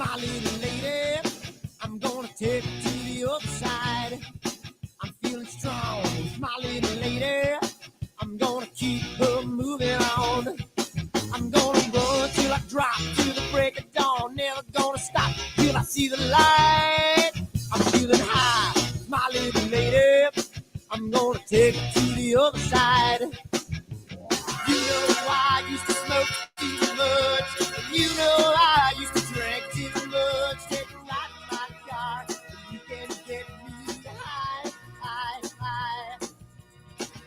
my little lady. I'm gonna take her to the other side. I'm feeling strong, my little lady. I'm gonna keep her moving on. I'm gonna run till I drop to the break of dawn. Never gonna stop till I see the light. I'm feeling high, my little lady. I'm gonna take her to the other side. You know I used to smoke too much. You know I used to drink too much. Take a ride in my car. You can get me high, high, high.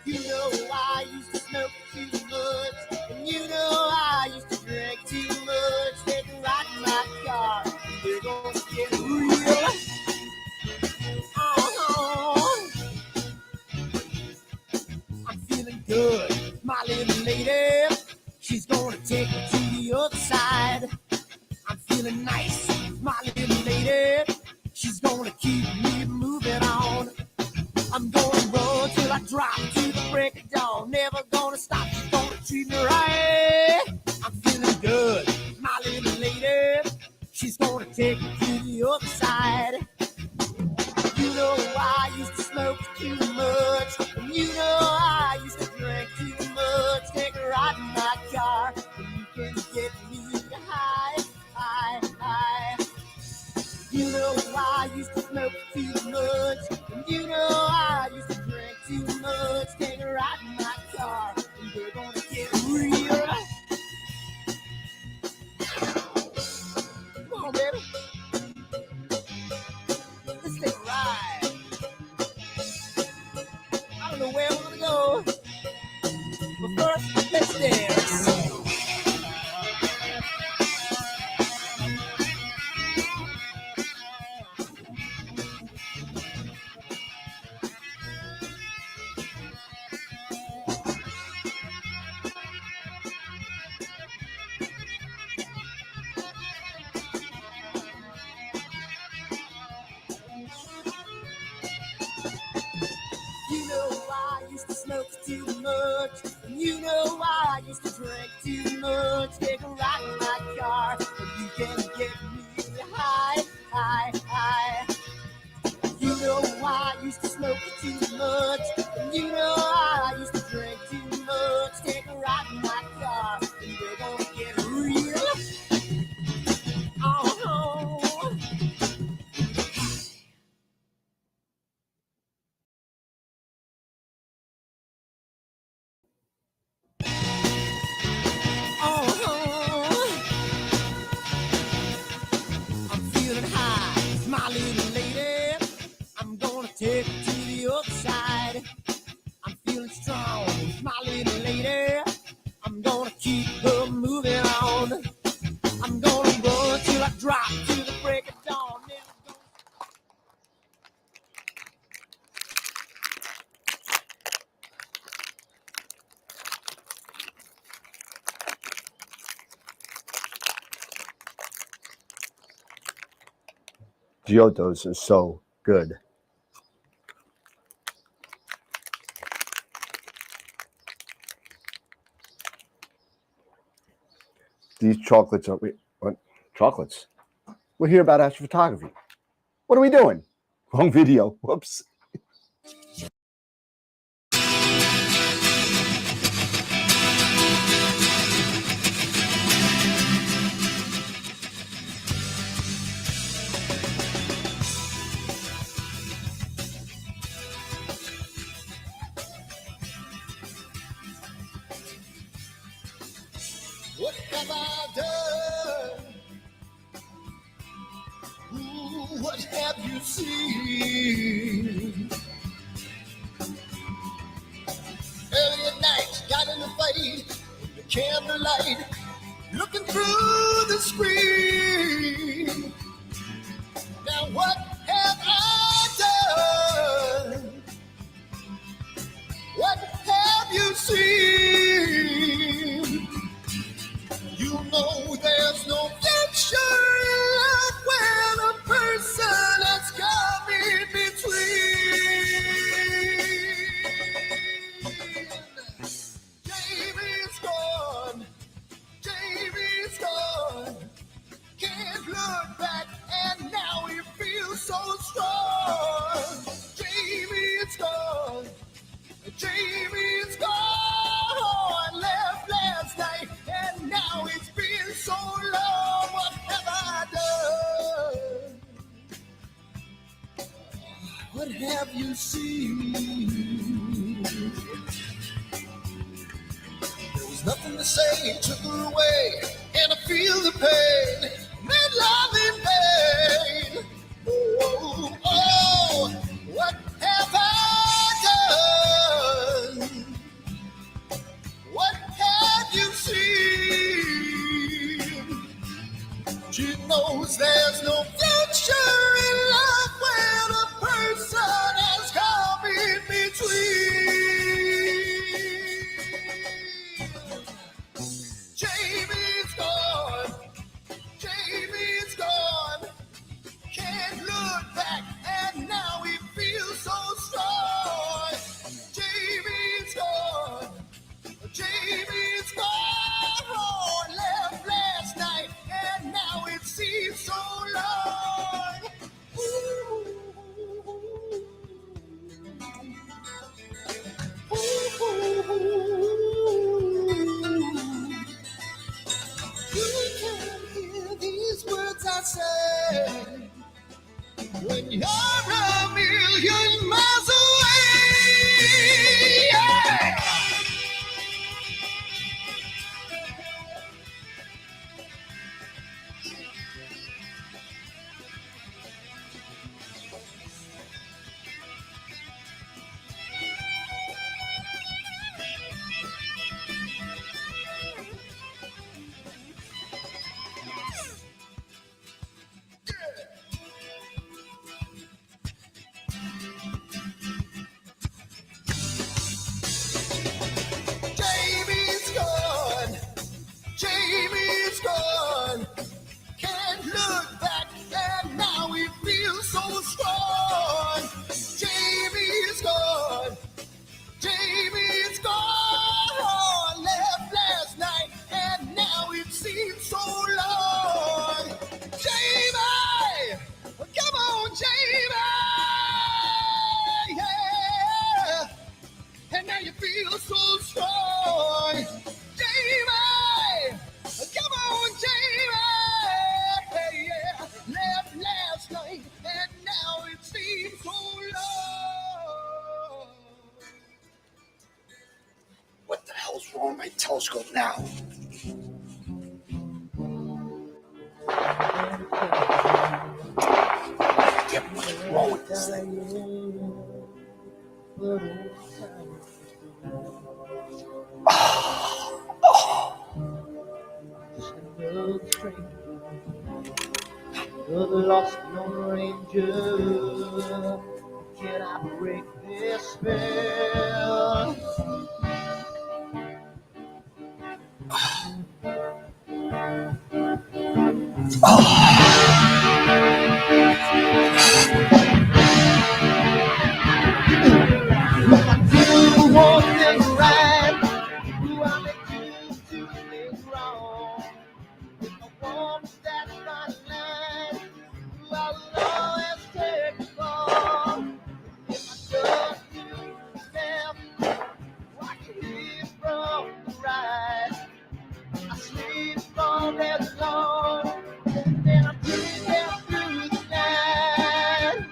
You know I used to smoke too much. And you know I used to drink too much. Take a ride in my car. We're gonna get real. I'm feeling good, my little lady. She's gonna take me to the other side. I'm feeling nice, my little lady. She's gonna keep me moving on. I'm gonna run till I drop to the break of dawn. Never gonna stop, she's gonna treat me right. I'm feeling good, my little lady. She's gonna take me to the other side. You know I used to smoke too much. And you know I used to drink too much. Take a ride in my car, and you can get me high, high, high. You know I used to smoke too much. And you know I used to drink too much. Take a ride in my car, and we're gonna get real. Come on, baby. Let's take a ride. I don't know where we're gonna go, but first, let's dance. You know I used to smoke too much. And you know I used to drink too much. Take a ride in my car, and you can get me high, high, high. You know I used to smoke too much. And you know I used to drink too much. Take a ride in my car, and we're gonna get real. Oh. I'm feeling high, my little lady. I'm gonna take her to the other side. I'm feeling strong, my little lady. I'm gonna keep her moving on. I'm gonna run till I drop to the break of dawn. Giottos are so good. These chocolates are what? Chocolates. We're here about astrophotography. What are we doing? Wrong video. Whoops. What have I done? Ooh, what have you seen? Early at night, got in a fight in the candlelight, looking through the screen. Now what have I done? What have you seen? You know there's no future in love when a person has come in between. Jamie's gone, Jamie's gone. Can't look back you see? There was nothing to say, took her away, and I feel the pain, made love in pain. Oh, oh, what have I done? What have you seen? She knows there's no future in love when a person has come in between. Jamie's gone. Jamie's gone. Can't look back, and now he feels so strong. Jamie's gone. Jamie's gone. Oh, left last night, and now it seems so long. Ooh. Ooh. You can hear these words I say when you're a million miles away. Yeah. Jamie's gone. Jamie's gone. Can't look back, and now he feels so strong. Jamie's gone. Jamie's gone. Left last night, and now it seems so long. Jamie, come on, Jamie. Yeah. And now you feel so strong. Jamie, come on, Jamie. Yeah. Left last night, and now it seems so long. What the hell's wrong with my telescope now? Get what's wrong with this thing? You're the lost Lone Ranger. Can I break this spell? Who wants things right? Who I make you do things wrong? If I want that fine line, who I will always take the fall. If I just do them, watch you leave from the right. I sleep all day long, then I breathe down through the night.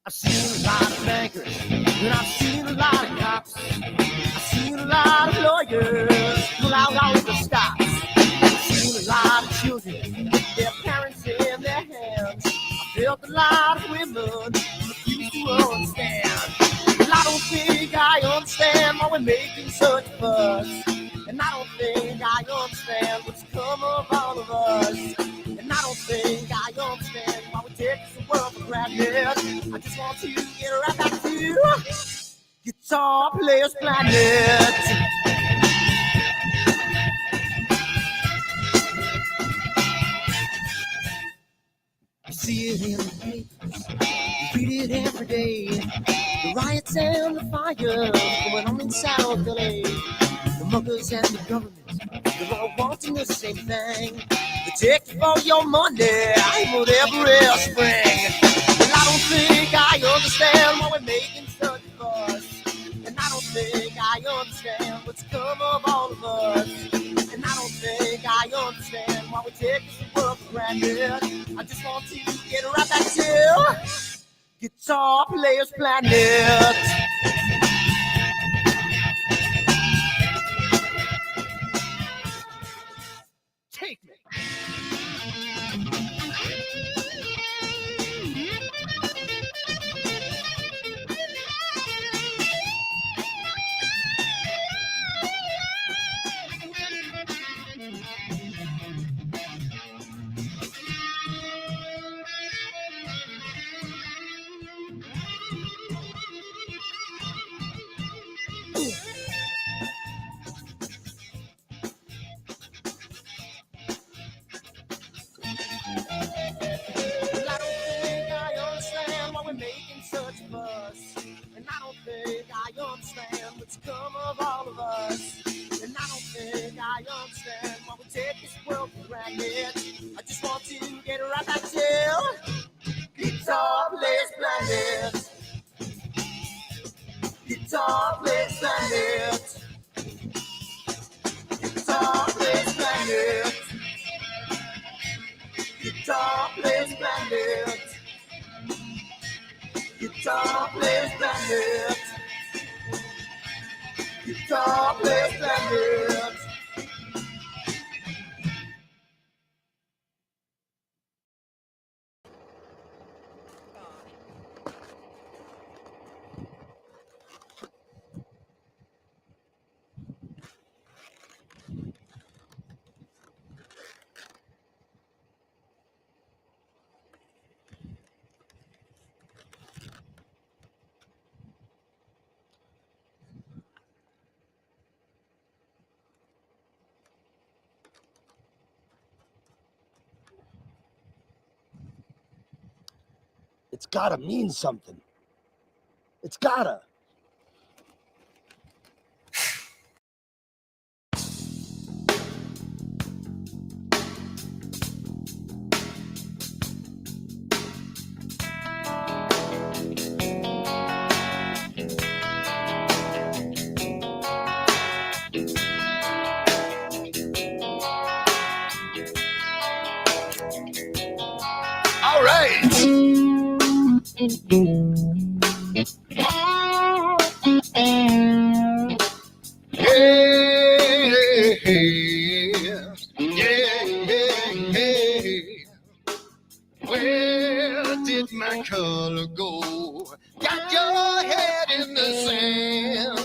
I've seen a lot of bankers, and I've seen a lot of cops. I've seen a lot of lawyers pull out all the stops. I've seen a lot of children with their parents in their hands. I felt a lot of women refuse to understand. Well, I don't think I understand why we're making such a fuss. And I don't think I understand what's come of all of us. And I don't think I understand why we take the world for granted. I just want to get right back to Guitar Players Planet. You see it in the papers, you read it every day. The riots and the fires going on in South LA. The muggers and the government They're all wanting the same thing. They take you for your money, with every spring. Well, I don't think I understand why we're making such a fuss. And I don't think I understand what's come of all of us. And I don't think I understand why we take this world for granted. I just want to get right back to Guitar Players Planet. Take me. Making such a fuss, and I don't think I understand what's come of all of us. And I don't think I understand why we take this world for granted. I just want to get right back to Guitar Players Planet. Guitar Players Planet. Guitar Players Planet. Guitar Players Planet. Guitar Players Planet. Guitar Players Planet. It's gotta mean something. It's gotta. All right. Where did my color go? Got your head in the sand.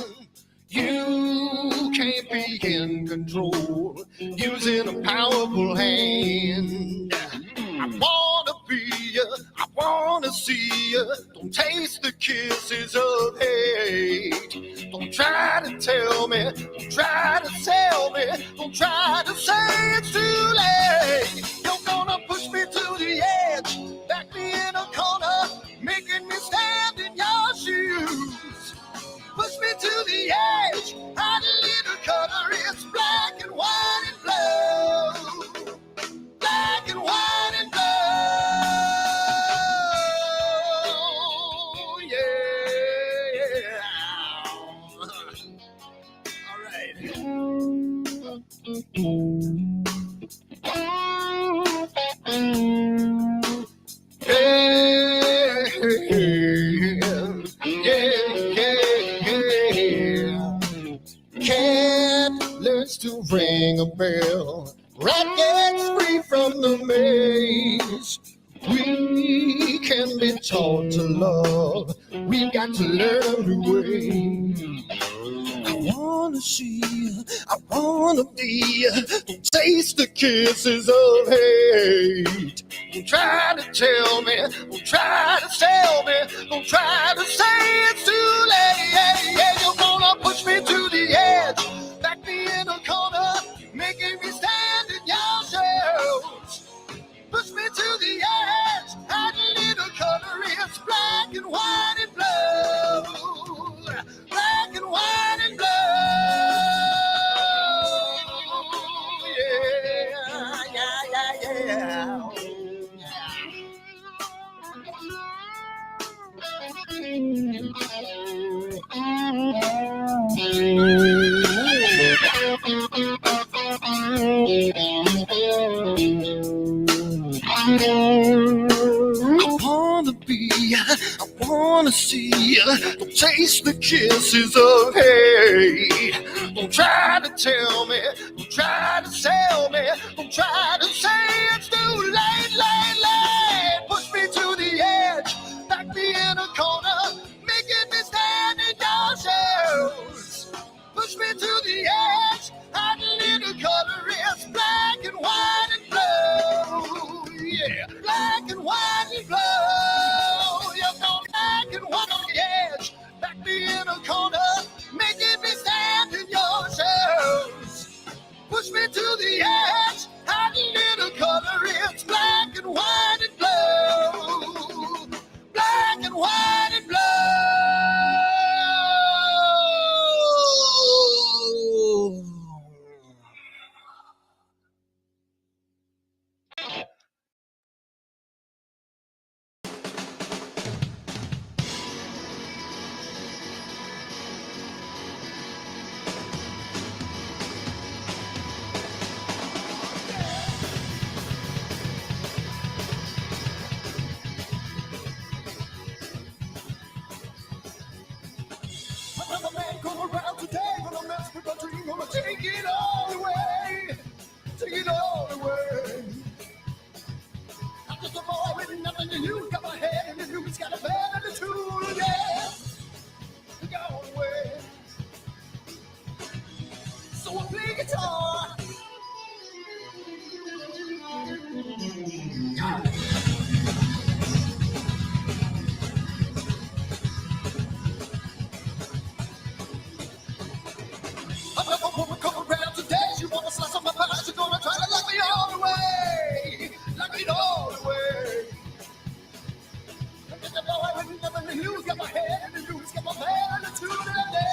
You can't be in control, using a powerful hand. I wanna be you, I wanna see you. Don't taste the kisses of hate. Don't try to tell me, don't try to sell me, don't try to say it's too late. You're gonna push me to the edge, back me in a corner, making me stand in your shoes. Push me to the edge, hide a little color, it's black and white and blue. Black and white and blue, yeah. All right. Cat learns to ring a bell. Rat gets free from the maze. We can be taught to love. We've got to learn to wait. I wanna see you, I wanna be you. Don't taste the kisses of hate. Don't try to tell me, don't try to sell me, don't try to say it's too late. Yeah, you're gonna push me to the edge, back me in a corner, making me stand in your shoes. Push me to the edge, add a little color, it's black and white and blue. Black and white and blue. Taste the kisses of hate. Don't try to tell me, don't try to sell me, don't try to say it's too late, late. Push me to the edge, back me in a corner, making me stand in your shoes. Push me to the edge, hide a little color, it's black and white and blue. Yeah, black and white and blue. You're gone black and white on the edge, back me in a corner, making me stand in your shoes. Push me to the edge, hide a little color, it's black and white and blue. Black and white and blue. Another man come around today, gonna mess with my dream, gonna take it all away, take it all away. I'm just a boy with nothing to use, got my head in the news, got a bad attitude, yeah, go away. So I play guitar. Another woman come around today, she wanna slice on my pie, she gonna try to lock me all the way, lock me all the way. I'm just a boy with nothing to lose, got my head in the news, got my bad attitude, yeah.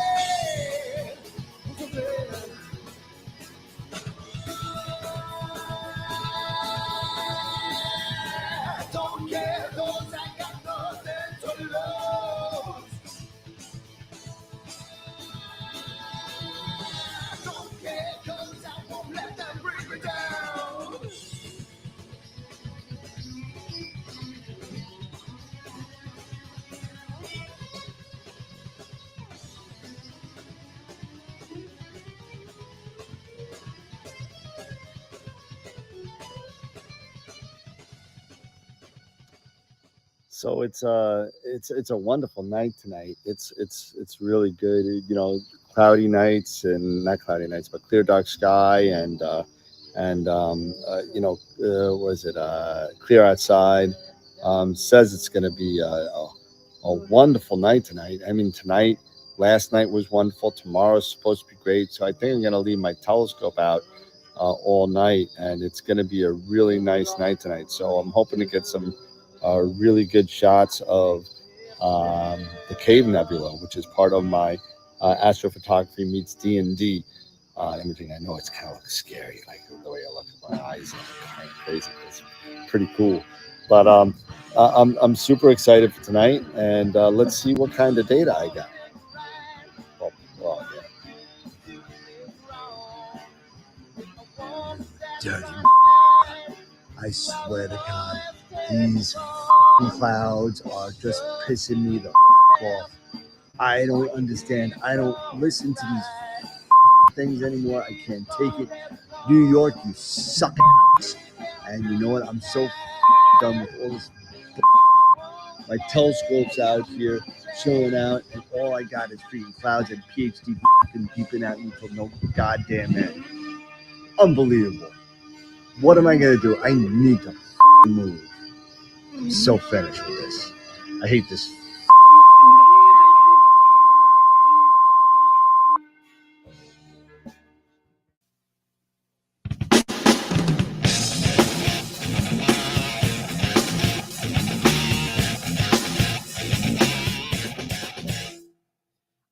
Don't care, 'cause I got nothing to lose. Don't care, 'cause I won't let them bring me down. So it's a wonderful night tonight. It's really good. You know, cloudy nights and not cloudy nights, but clear dark sky and was it clear outside. Says it's going to be a wonderful night tonight. I mean, last night was wonderful. Tomorrow's supposed to be great. So I think I'm going to leave my telescope out all night, and it's going to be a really nice night tonight. So I'm hoping to get some really good shots of the Cave Nebula, which is part of my astrophotography meets D&D imaging. I know it's kind of looks scary, like the way I look at my eyes, kind of crazy. It's pretty cool, but I'm super excited for tonight, and let's see what kind of data I got. Well, yeah. Dirty. I swear to God, these clouds are just pissing me the off. I don't understand. I don't listen to these things anymore. I can't take it. New York, you suck. And you know what? I'm so done with all this. My telescope's out here chilling out, and all I got is freaking clouds and PhD beeping at me from no goddamn end. Unbelievable. What am I gonna do? I need to move. I'm so finished with this. I hate this.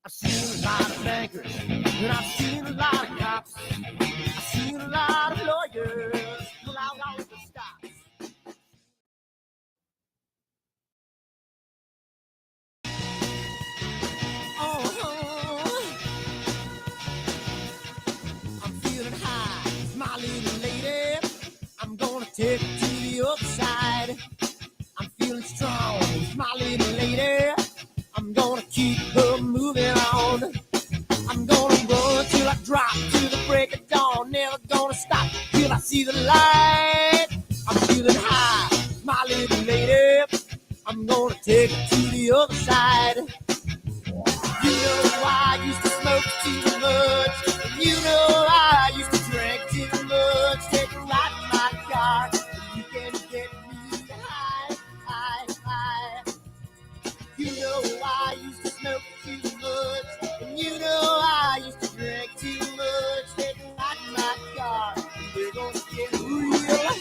I've seen a lot of bankers, and I've seen a lot of cops. I've seen a lot of lawyers pull out all the stops. I'm feeling high, my little lady. I'm gonna take it to the other side. I'm feeling strong, my little lady. I'm gonna keep her I'm gonna run till I drop to the break of dawn. Never gonna stop till I see the light. I'm feeling high, my little lady. I'm gonna take it to the other side. You know I used to smoke too much. And you know I used to drink too much. Take a ride in my car. You can get me high, high, high. You know I used to smoke too much. And you know I used to drink too much. Take a ride in my car. We're gonna get real.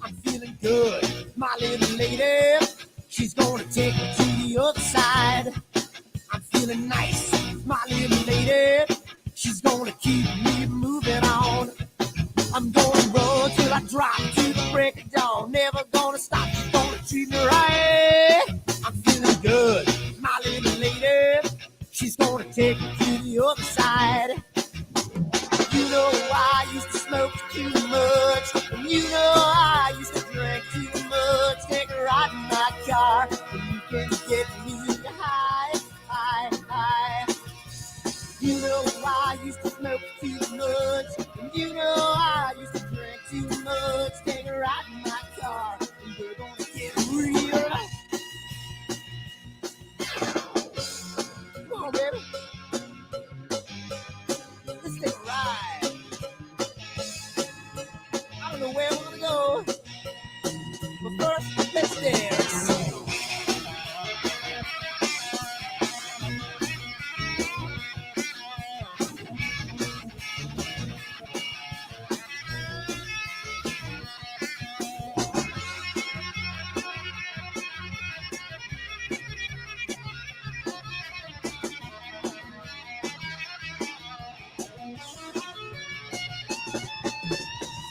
I'm feeling good, my little lady. She's gonna take me to the other side. I'm feeling nice, my little lady. She's gonna keep me moving on. I'm gonna run till I drop to the break of dawn. Never gonna stop, she's gonna treat me right. I'm feeling good, my little lady. She's gonna take me to the other side. You know I used to smoke too much. And you know I used to drink too much. Take a ride in my car. And you can get me high, high, high. You know I used to smoke too much. And you know I used to drink too much. Take a ride in my car. And we're gonna get real. Come on, baby. Let's take a ride. I don't know where we're gonna go, but first, let's dance.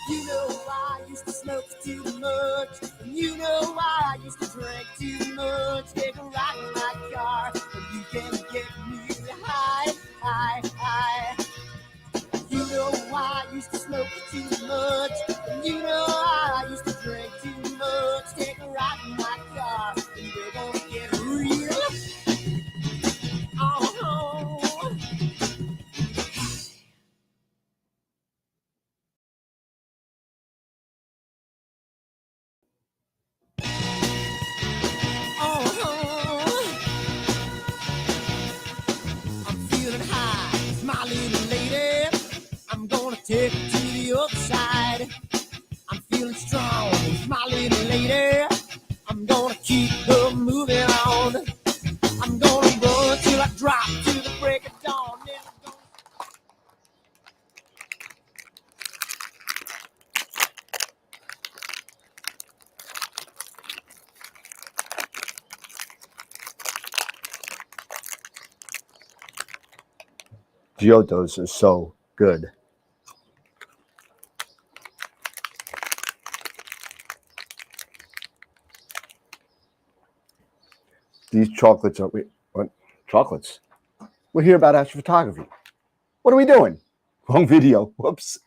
You know I used to smoke too much. And you know I used to drink too much. Take a ride in my car, and you can get me high, high, high. You know I used to smoke too much. And you know I used to drink too much. Take a ride in my car, and we're gonna get real. Oh. I'm feeling high, my little lady. I'm gonna take it to the other side. I'm feeling strong, my little lady. I'm gonna keep her moving on. I'm gonna run till I drop to the break of dawn. Never gonna... Giottos are so good. These chocolates are, wait, what? Chocolates? We're here about astrophotography. What are we doing? Wrong video. Whoops.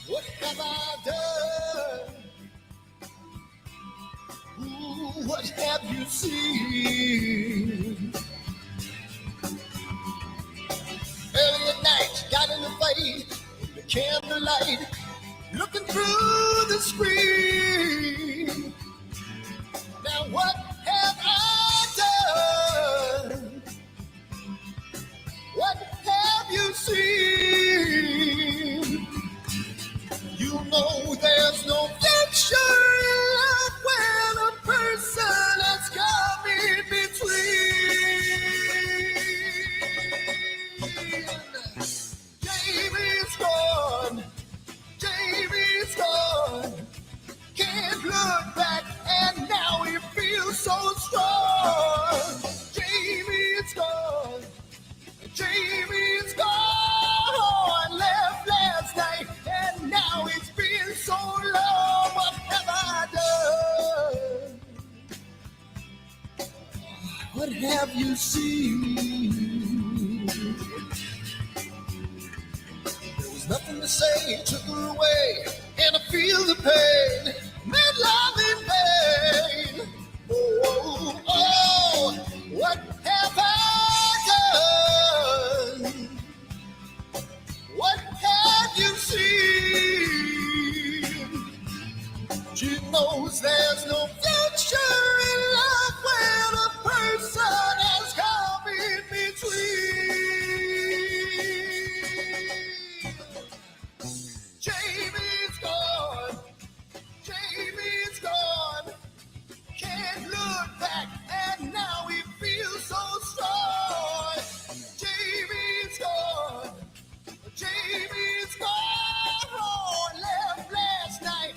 What have I done? Ooh, what have you seen? Early at night, got in the fight, in the candlelight, looking through the screen. Now what have I done? What have you seen? You know there's no future in love when a person has come in between. Jamie's gone, Jamie's gone. Can't look back, and now he feels so have you seen? There was nothing to say, took her away, and I feel the pain, made love in vain. Oh, oh, oh, what have I done? What have you seen? She knows there's no future in love when a person has come in between. Jamie's gone, Jamie's gone. Can't look back, and now he feels so strong. Jamie's gone, Jamie's gone. Left last night,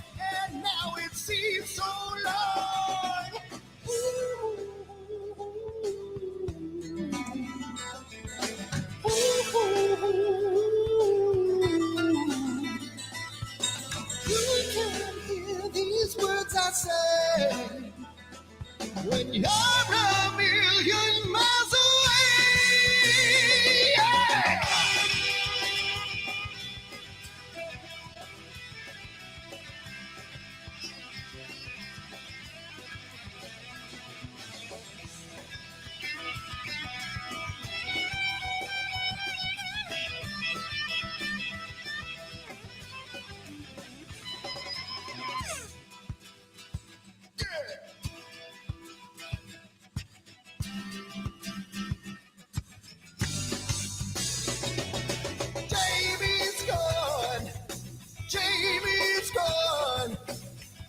and now it seems so long. Ooh. You can hear these words I say when you're a million miles away. Yeah. Jamie's gone, Jamie's gone.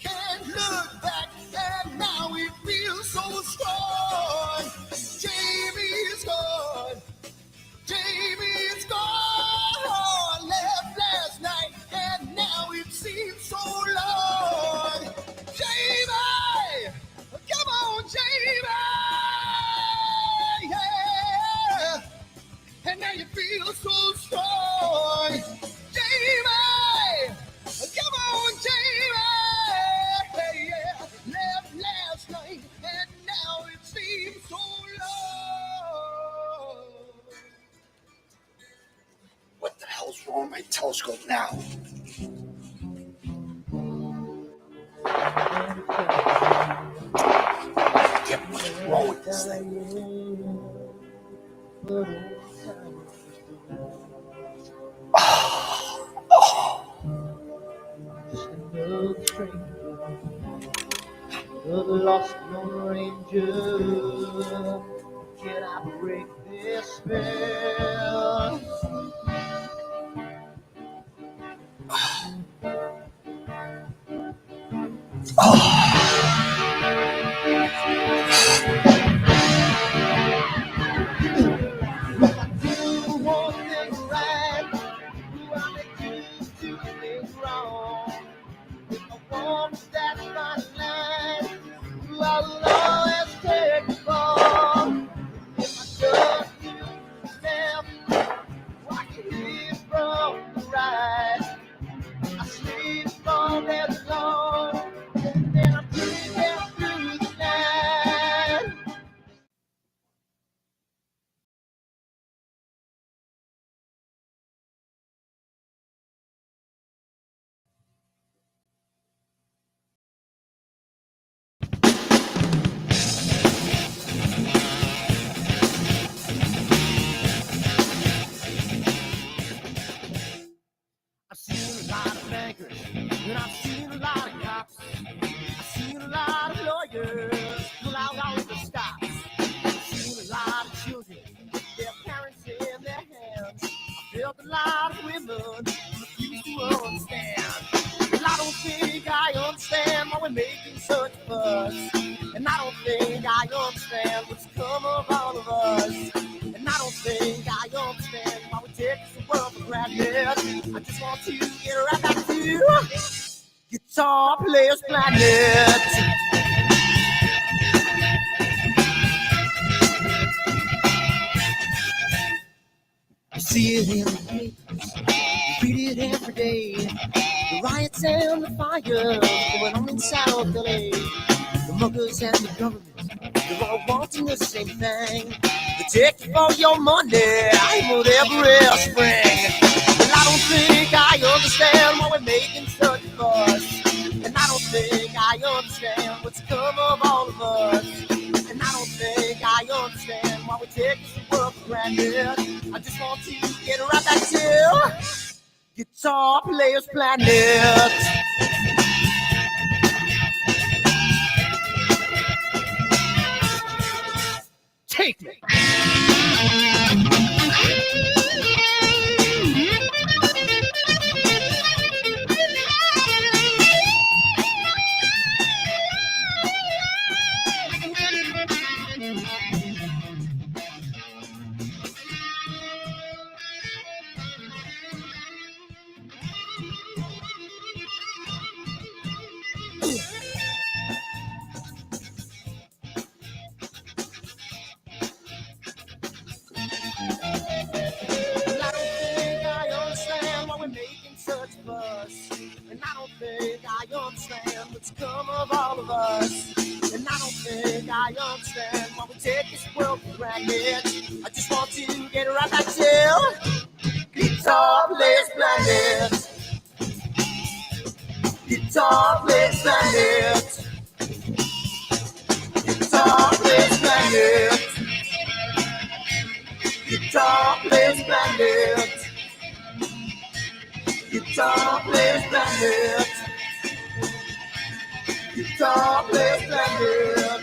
Can't look back, and now it feels so strong. Jamie's gone, Jamie's gone. Left last night, and now it seems so long. Jamie, come on, Jamie, yeah. And now you feel so strong. Jamie, come on, Jamie, yeah. Left last night, and now it seems so long. What the hell's wrong with my telescope now? Get what's wrong with this thing? Just another stranger, another lost lone ranger. Can I break this spell? You want them right, who I make you to things wrong. If I want that fine line, who I will always take you for. If I touch you left, I can hear from the right. I sleep all day long, and then I'm dreaming through the night. I've seen a lot of bankers, and I've seen a lot of cops. I've seen a lot of lawyers pull out all the stops. I've seen a lot of children with their parents in their hands. I felt a lot of women who refuse to understand. Well, I don't think I understand why we're making such a fuss. And I don't think I understand what's come of all of us. And I don't think I understand why we take this world for granted. I just want to get right back to Guitar Players Planet. You see it in the papers, you read it every day. The riots and the fires going on in South LA. The muggers and the government They're all wanting the same thing. They take you for your money, I'm whatever else bring. And I don't think I understand why we're making such a fuss. And I don't think I understand what's come of all of us. And I don't think I understand why we take this world for granted. I just want to get right back to Guitar Players Planet. Take me. And I don't think I understand what's come of all of us. And I don't think I understand why we take this world for granted. I just want to get right back to Guitar Players Planet. Guitar Players Planet. Guitar Players Planet. Guitar Players Planet. Guitar Players Planet. Guitar Players Planet.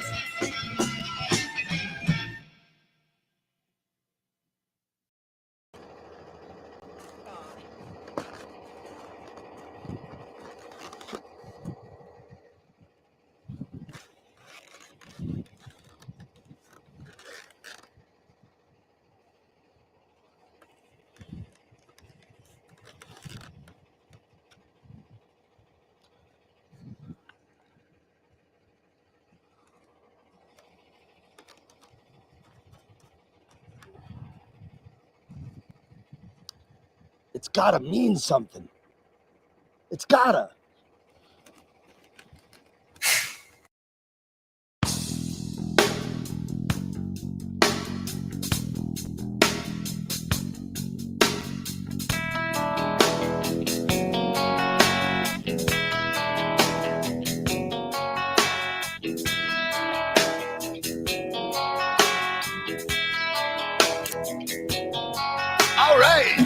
It's gotta mean something. It's gotta. All right.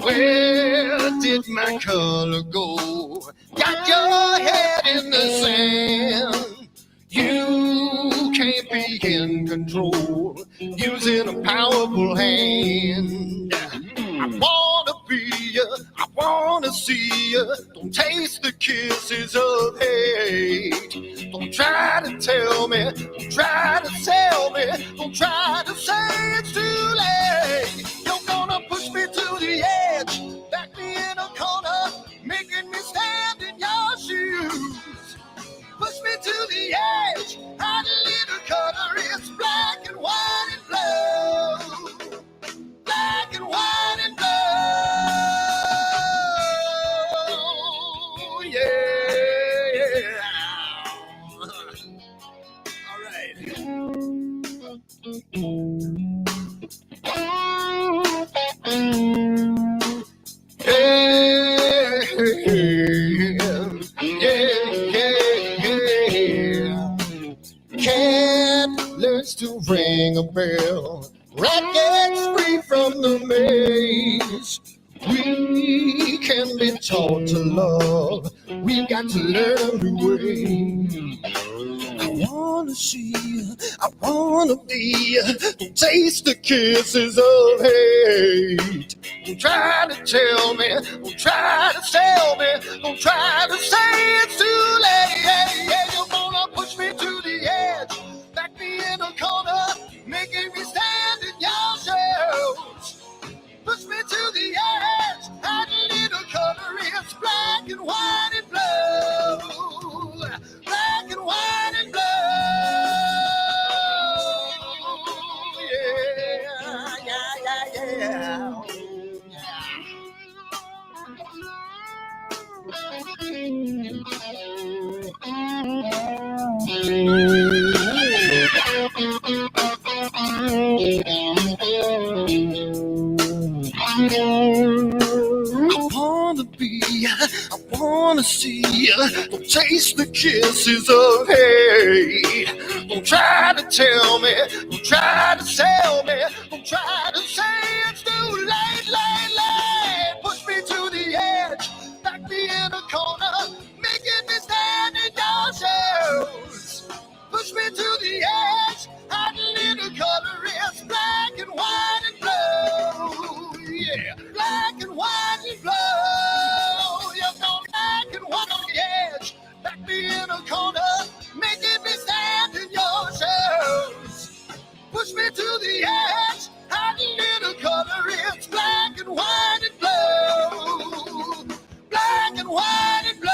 Where did my color go? Got your head in the sand. You can't be in control, using a powerful hand. I wanna be you, I wanna see you. Don't taste the kisses of hate. Don't try to tell me, don't try to sell me, don't try to say it's too late. You're gonna push me to the edge, back me in a corner, making me stand in your shoes. Push me to the edge, hide a little color, it's black and white and blue. Black and white and blue, yeah. All right. Cat learns to ring a bell. Rat gets free from the maze. We can be taught to love. We've got to learn a new way. I wanna see you, I wanna be you. Don't taste the kisses of hate. Don't try to tell me, don't try to sell me, don't try to say it's too late. Yeah, you're gonna push me to the edge, back me in a corner, making me stand in your shoes. Push me to the edge, add a little color, it's black and white and blue. Black and white and blue. I wanna see, don't taste the kisses of hate. Don't try to tell me, don't try to sell me, don't try to say it's too late, late. Push me to the edge, back me in a corner, making me stand in your shoes. Push me to the edge, hide a little color, it's black and white and blue. Yeah, black and white and blue. Back me in a corner, making me stand in your shoes. Push me to the edge, hide a little color, it's black and white and blue. Black and white and blue.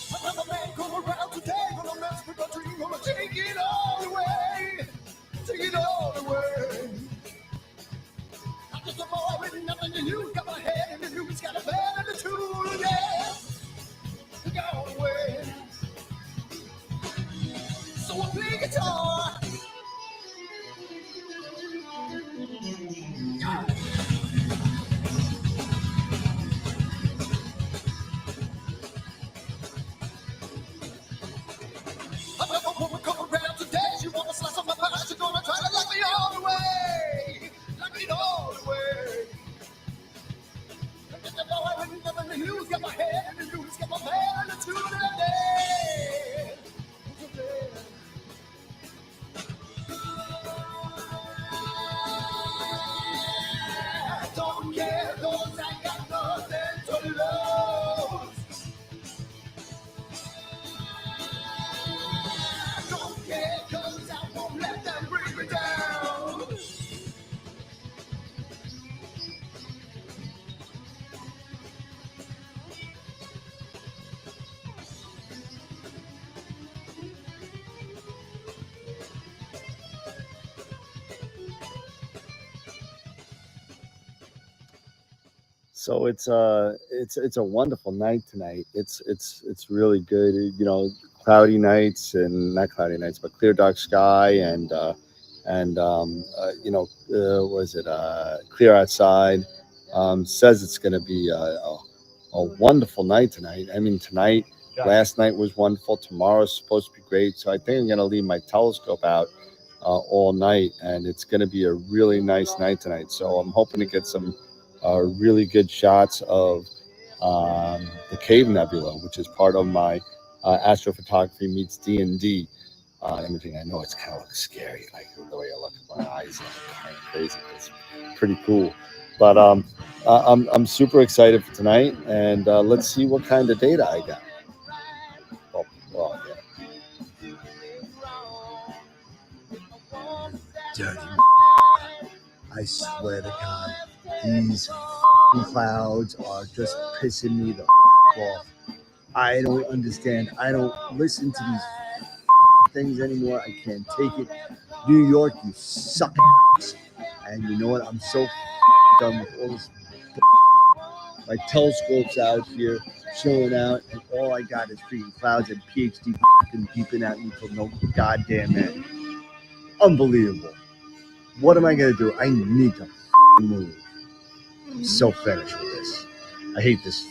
Another man come around today, gonna mess with my dream, gonna take it all away, take it all away. I'm just a boy with nothing to lose, got my head in the news, got a bad attitude, yeah, take it all away. So I play guitar. Another woman come around today, she wanna slice up my pie, she gonna try to lock me all the way, lock me all the way. I'm just a boy with nothing to lose, got my head in the news, got my bad attitude, yeah. I don't care, 'cause I got nothing to lose. I don't care, 'cause I won't let them bring me down. So it's a wonderful night tonight. It's really good. You know, cloudy nights and not cloudy nights, but clear dark sky was it clear outside. Says it's going to be a wonderful night tonight. I mean, tonight, last night was wonderful. Tomorrow's supposed to be great. So I think I'm going to leave my telescope out all night, and it's going to be a really nice night tonight. So I'm hoping to get some really good shots of the Cave Nebula, which is part of my astrophotography meets D&D imaging. I know it's kind of looks scary, like the way I look at my eyes, kind of crazy. It's pretty cool. But I'm super excited for tonight, and let's see what kind of data I got. Well, yeah. Dirty. I swear to God, these clouds are just pissing me the off. I don't understand. I don't listen to these things anymore. I can't take it. New York, you suck. And you know what? I'm so done with all this. My telescope's out here, chilling out, and all I got is freaking clouds and PhD beeping at me for no goddamn end. Unbelievable. What am I going to do? I need to move. I'm so finished with this. I hate this.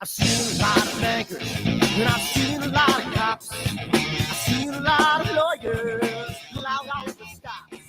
I've seen a lot of bankers, and I've seen a lot of cops. I've seen a lot of lawyers, but I like the stops.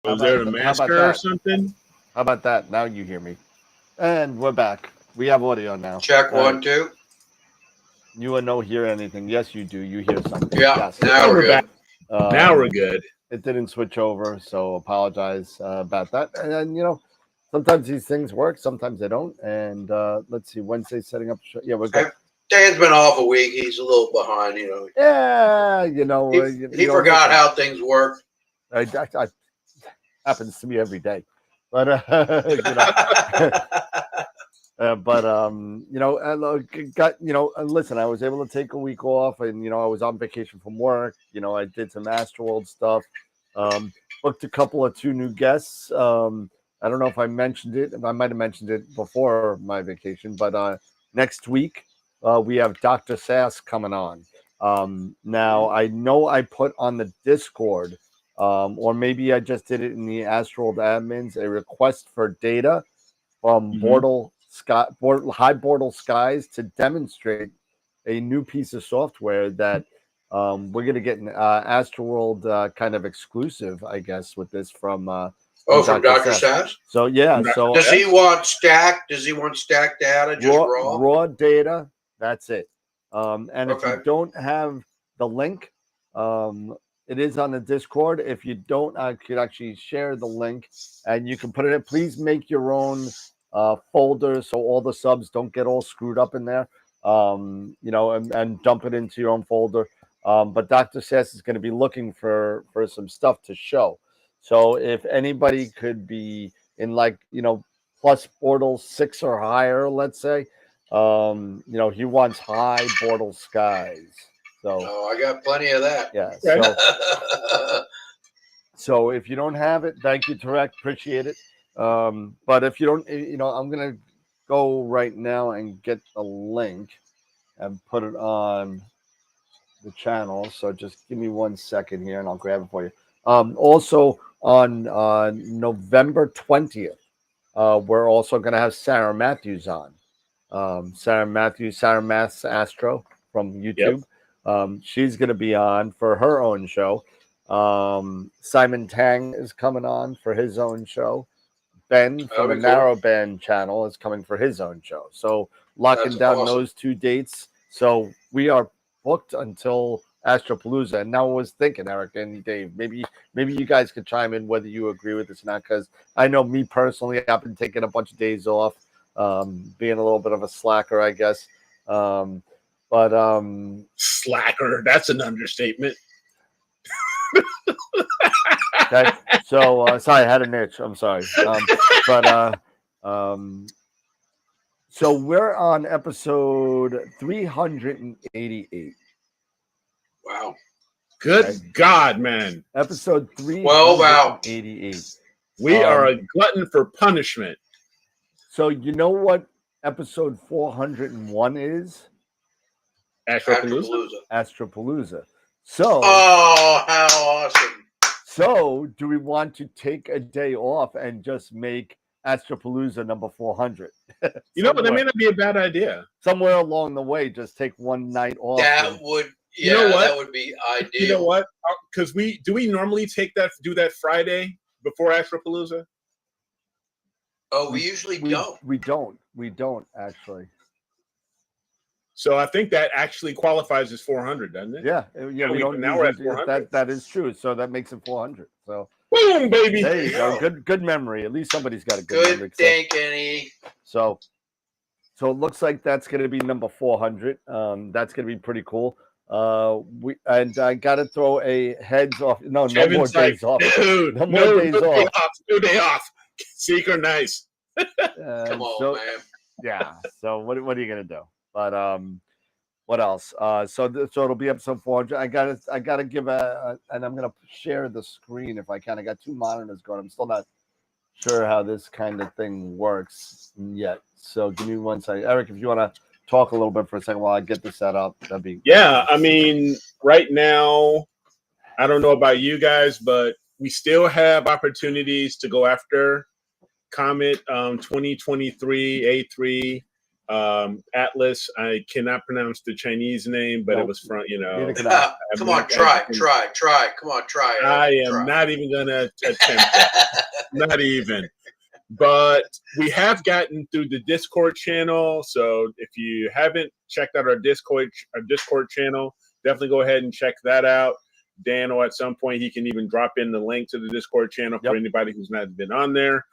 Was there a how massacre about or that? something? How about that? Now you hear me. And we're back. We have audio now. Check All right. 1, 2. You don't hear anything. Yes, you do. You hear something. Yeah, Yes. now we're good. Now we're good. It didn't switch over, so apologize about that. And you know, sometimes these things work, sometimes they don't. And let's see, Wednesday setting up. Yeah, we're good. Dan's been off a week. He's a little behind, you know. Yeah, you know, He forgot how things work. I happens to me every day, but you know. You know, listen, I was able to take a week off, and you know, I was on vacation from work. You know, I did some AstroWorld stuff. Booked a couple of 2 new guests. I don't know if I mentioned it. I might have mentioned it before my vacation, but next week we have Dr. Sass coming on. Now I know I put on the Discord, or maybe I just did it in the AstroWorld admins, a request for data from High Bortle Skies to demonstrate a new piece of software that we're going to get an AstroWorld kind of exclusive, I guess, with this from from Dr. Sass? So yeah, so does he want stacked? Does he want stacked data? Just raw data? That's it. And if Okay. you don't have the link, it is on the Discord. If you don't, I could actually share the link, and you can put it in. Please make your own folder so all the subs don't get all screwed up in there. You know, and dump it into your own folder. But Dr. Sass is going to be looking for some stuff to show. So if anybody could be in, like, you know, plus Bortle 6 or higher, let's say, you know, he wants high Bortle skies. So I got plenty of that. Yeah. So if you don't have it, thank you, Tarek. Appreciate it. But if you don't, you know, I'm gonna go right now and get the link and put it on the channel. So just give me 1 second here, and I'll grab it for you. Also on November 20th, we're also gonna have Sarah Matthews on. Sarah Maths Astro from YouTube. Yep. She's going to be on for her own show. Simon Tang is coming on for his own show. Ben from the Narrowband channel is coming for his own show. So locking down those 2 dates. So we are booked until Astropalooza. And now I was thinking, Eric and Dave, maybe you guys could chime in whether you agree with this or not, because I know me personally, I've been taking a bunch of days off. Being a little bit of a slacker, I guess. Slacker, that's an understatement. Okay. So sorry, I had an itch. I'm sorry. So we're on episode 388. Wow. Good God, man. Episode 388. We are a glutton for punishment. So you know what episode 401 is? Astropalooza. So, oh, how awesome. So do we want to take a day off and just make Astropalooza number 400? You know, but that may not be a bad idea. Somewhere along the way, just take one night off. That would, yeah, you know what? That would be ideal. You know what? Because we normally do that Friday before Astropalooza? Oh, we usually don't. We don't actually. So I think that actually qualifies as 400, doesn't it? Yeah. We don't. Now we're at 400. That is true. So that makes it 400. So boom, baby. There you go. Good memory. At least somebody's got a good memory. Good thinking. So it looks like that's going to be number 400. That's going to be pretty cool. I got to throw a heads off. No more days off. Dude, no more days off. No day off. Secret nice. Come on, man. Yeah. So what are you gonna do? But what else? So it'll be episode 400. I gotta give and I'm gonna share the screen if I can. I got 2 monitors going. I'm still not sure how this kind of thing works yet. So give me 1 second, Eric. If you want to talk a little bit for a second while I get this set up, that'd be. Yeah, I mean, right now, I don't know about you guys, but we still have opportunities to go after Comet 2023 A3 Atlas. I cannot pronounce the Chinese name, but it was from, you know. Come on, try. Come on, try. I am not even going to attempt that. Not even. But we have gotten through the Discord channel. So if you haven't checked out our Discord channel, definitely go ahead and check that out. Dan, or at some point, he can even drop in the link to the Discord channel for anybody who's not been on there.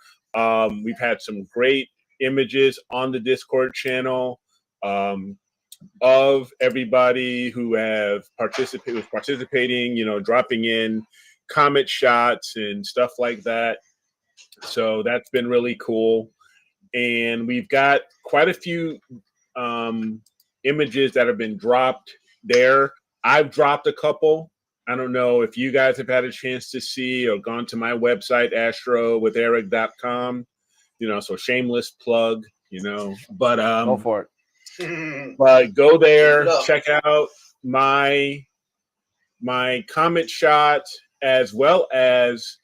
We've had some great images on the Discord channel of everybody who have participating, you know, dropping in comment shots and stuff like that. So that's been really cool. And we've got quite a few images that have been dropped there. I've dropped a couple. I don't know if you guys have had a chance to see or gone to my website, astrowitheric.com. You know, so shameless plug, you know, but go for it. But go there, check out my comment shot as well as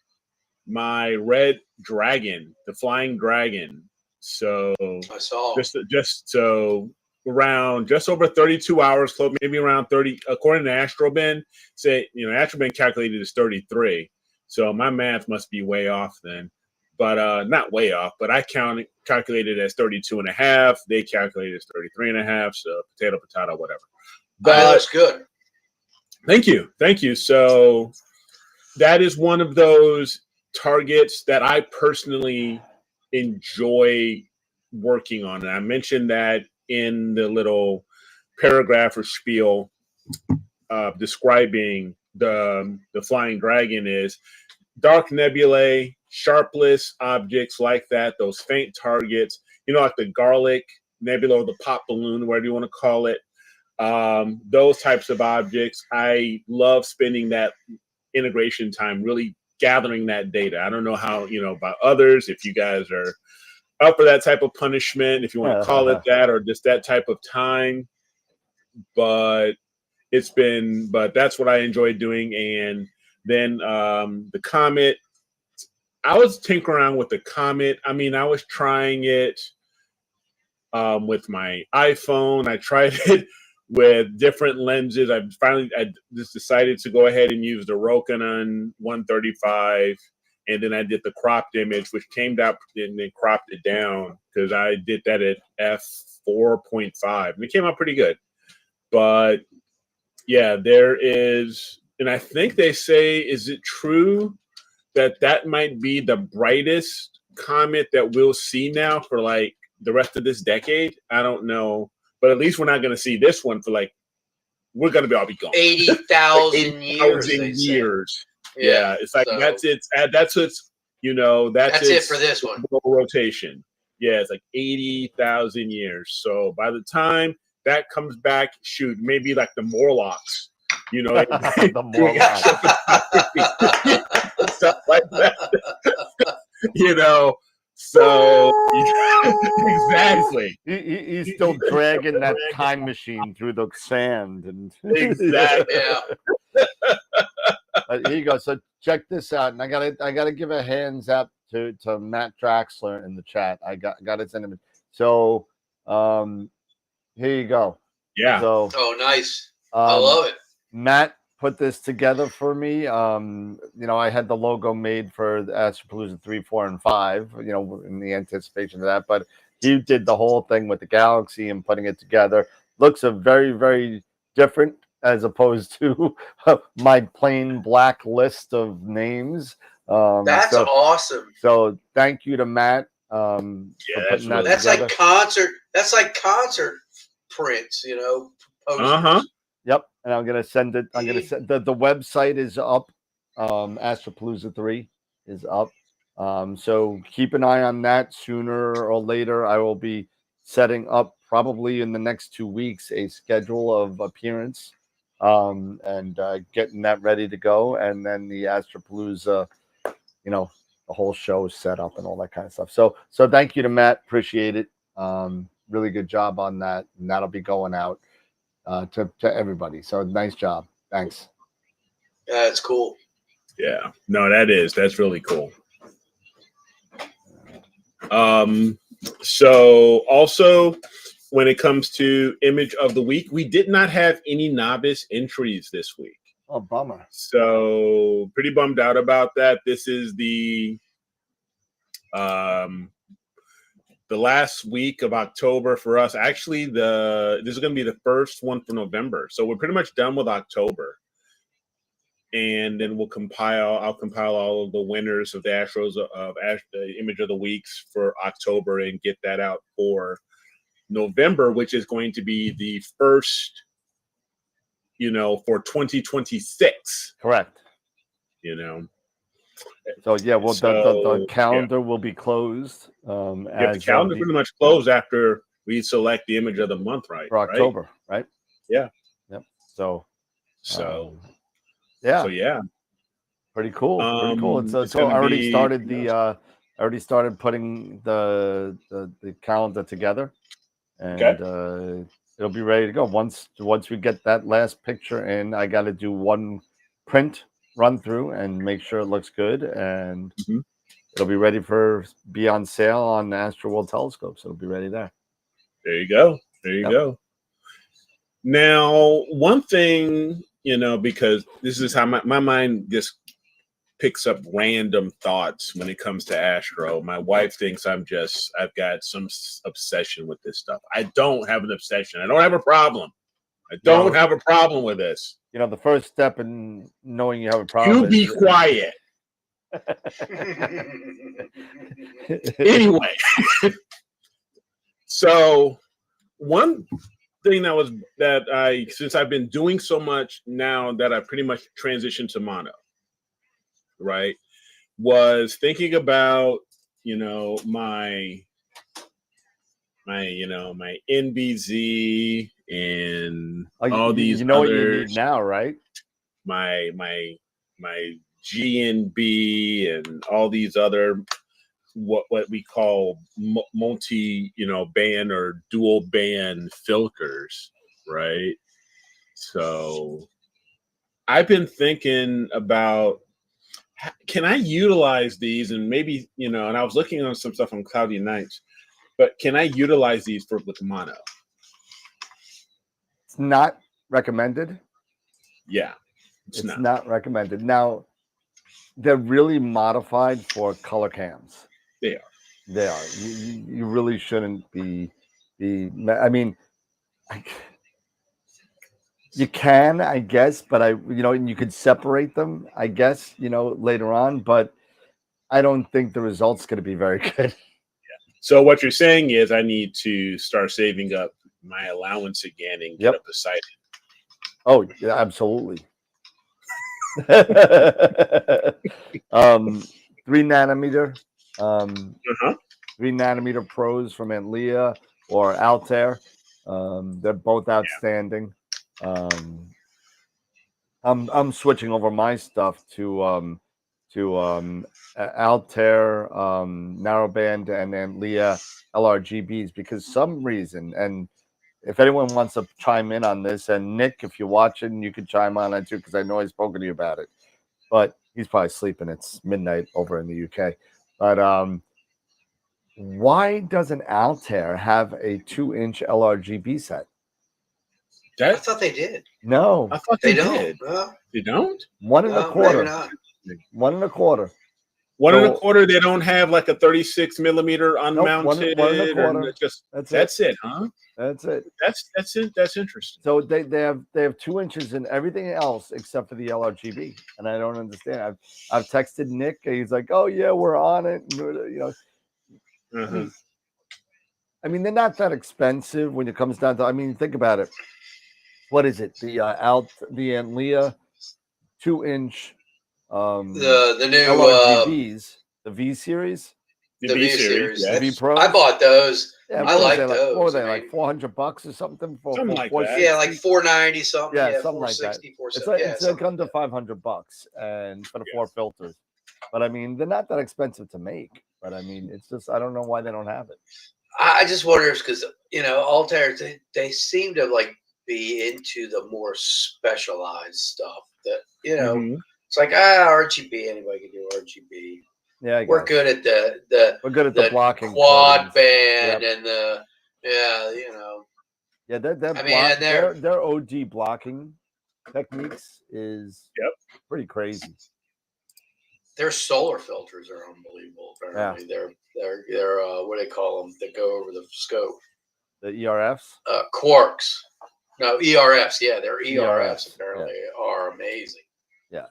my red dragon, the flying dragon. So I saw just so around just over 32 hours, maybe around 30, according to AstroBin. Say, you know, AstroBin calculated as 33. So my math must be way off then. But not way off, but I calculated as 32 and a half. They calculated as 33 and a half. So potato, whatever. But that's good. Thank you. So that is one of those targets that I personally enjoy working on. And I mentioned that in the little paragraph or spiel describing the flying dragon is dark nebulae, sharpless objects like that, those faint targets, you know, like the garlic nebula or the pop balloon, whatever you want to call it. Those types of objects, I love spending that integration time really gathering that data. I don't know how, you know, about others, if you guys are up for that type of punishment, if you want to call it that, or just that type of time. But that's what I enjoy doing. And then the comet, I was tinkering around with the comet. I mean, I was trying it with my iPhone. I tried it with different lenses. I just decided to go ahead and use the Rokinon 135, and then I did the cropped image, which came out and then cropped it down because I did that at f4.5, and it came out pretty good. But yeah, there is, and I think they say, is it true that might be the brightest comet that we'll see now for like the rest of this decade? I don't know. But at least we're not going to see this one for like, we're going to all be gone. 80,000 years. Yeah. It's like, so, that's its, you know, that's it for this one. Rotation. Yeah. It's like 80,000 years. So by the time that comes back, shoot, maybe like the Morlocks, you know, the Morlocks. Stuff like that. You know, so exactly. He's still dragging that time machine through the sand, and exactly. Yeah. Here you go. So check this out, and I gotta give a hands up to Matt Draxler in the chat. I got his image. So here you go. Yeah. So nice. I love it. Matt put this together for me. You know, I had the logo made for the Astropalooza 3, 4, and 5, you know, in the anticipation of that. But he did the whole thing with the galaxy and putting it together. Looks a very, very different as opposed to my plain black list of names. That's awesome. So thank you to Matt. Yeah, that's like concert. That's like concert prints, you know. Posters. Yep, and I'm gonna send it. I'm gonna send the website is up. Astropalooza 3 is up. So keep an eye on that. Sooner or later, I will be setting up, probably in the next 2 weeks, a schedule of appearance, and getting that ready to go. And then the Astropalooza, you know, the whole show is set up and all that kind of stuff. So thank you to Matt. Appreciate it. Really good job on that, and that'll be going out to everybody. So nice job. Thanks. Yeah, it's cool. Yeah, no, that's really cool. So also when it comes to image of the week, we did not have any novice entries this week. Oh, bummer. So pretty bummed out about that. This is the last week of October for us. Actually, this is going to be the first one for November. So we're pretty much done with October. And then I'll compile all of the winners of the Astros the image of the weeks for October and get that out for November, which is going to be the first, for 2026. Correct. So yeah, well, the calendar will be closed. The calendar pretty much closed after we select the image of the month, right? For October, right? Yeah. Yep. So yeah. Pretty cool. Pretty cool. So I already started I already started putting the calendar together, and it'll be ready to go once we get that last picture in. I got to do one print run through and make sure it looks good, and it'll be ready be on sale on the AstroWorld telescope. So it'll be ready there. There you go. There you go. Now, one thing, because this is how my mind just picks up random thoughts when it comes to Astro. My wife thinks I've got some obsession with this stuff. I don't have an obsession. I don't have a problem. I don't have a problem with this. The first step in knowing you have a problem. You be quiet. Anyway, so one thing since I've been doing so much now that I pretty much transitioned to mono, right, was thinking about my NBZ and all these what you need now, right? My GNB and all these other what we call multi band or dual band filters, right? So I've been thinking about, can I utilize these, and maybe and I was looking on some stuff on Cloudy Nights, but can I utilize these with mono? It's not recommended. Yeah, it's not recommended. Now, they're really modified for color cams. They are. They are. You really shouldn't be. I mean, you can, I guess, but you could separate them, I guess, later on. But I don't think the result's going to be very good. Yeah. So what you're saying is I need to start saving up my allowance again and get up the site. Oh yeah, absolutely. 3 nanometer. 3 nanometer pros from Antlia or Altair. They're both outstanding. I'm switching over my stuff to Altair narrowband and Antlia LRGBs because some reason, and if anyone wants to chime in on this, and Nick, if you're watching, you could chime on it too because I know I've spoken to you about it, but he's probably sleeping. It's midnight over in the UK. But why doesn't Altair have a 2-inch LRGB set? I thought they did. No, I thought they did. They don't. 1 1/4. 1 1/4. 1 1/4. They don't have like a 36 millimeter unmounted. Nope, 1 1/4. That's it, huh? That's it. That's it. That's interesting. So they have 2 inches in everything else except for the LRGB, and I don't understand. I've texted Nick. He's like, "Oh yeah, we're on it." I mean, they're not that expensive when it comes down to. I mean, think about it. What is it? The Antlia 2-inch the new LRGBs, the V series. The V series. The V Pro. I bought those. Yeah, I like those. What were they, like $400 or something? Something like that. Yeah, like $490 something. Yeah, something like that. It's like under $500 and for the 4 filters. But I mean, they're not that expensive to make. But I mean, it's just I don't know why they don't have it. I just wonder if because Altair they seem to like be into the more specialized stuff that it's like RGB, anybody can do RGB. Yeah, we're good at the blocking quad band and the Yeah, Yeah, their I mean, and their OD blocking techniques is pretty crazy. their solar filters are unbelievable. Apparently, they're what do they call them that go over the scope? The ERFs, Quarks. No, ERFs. Yeah, their ERFs apparently are amazing. Yeah.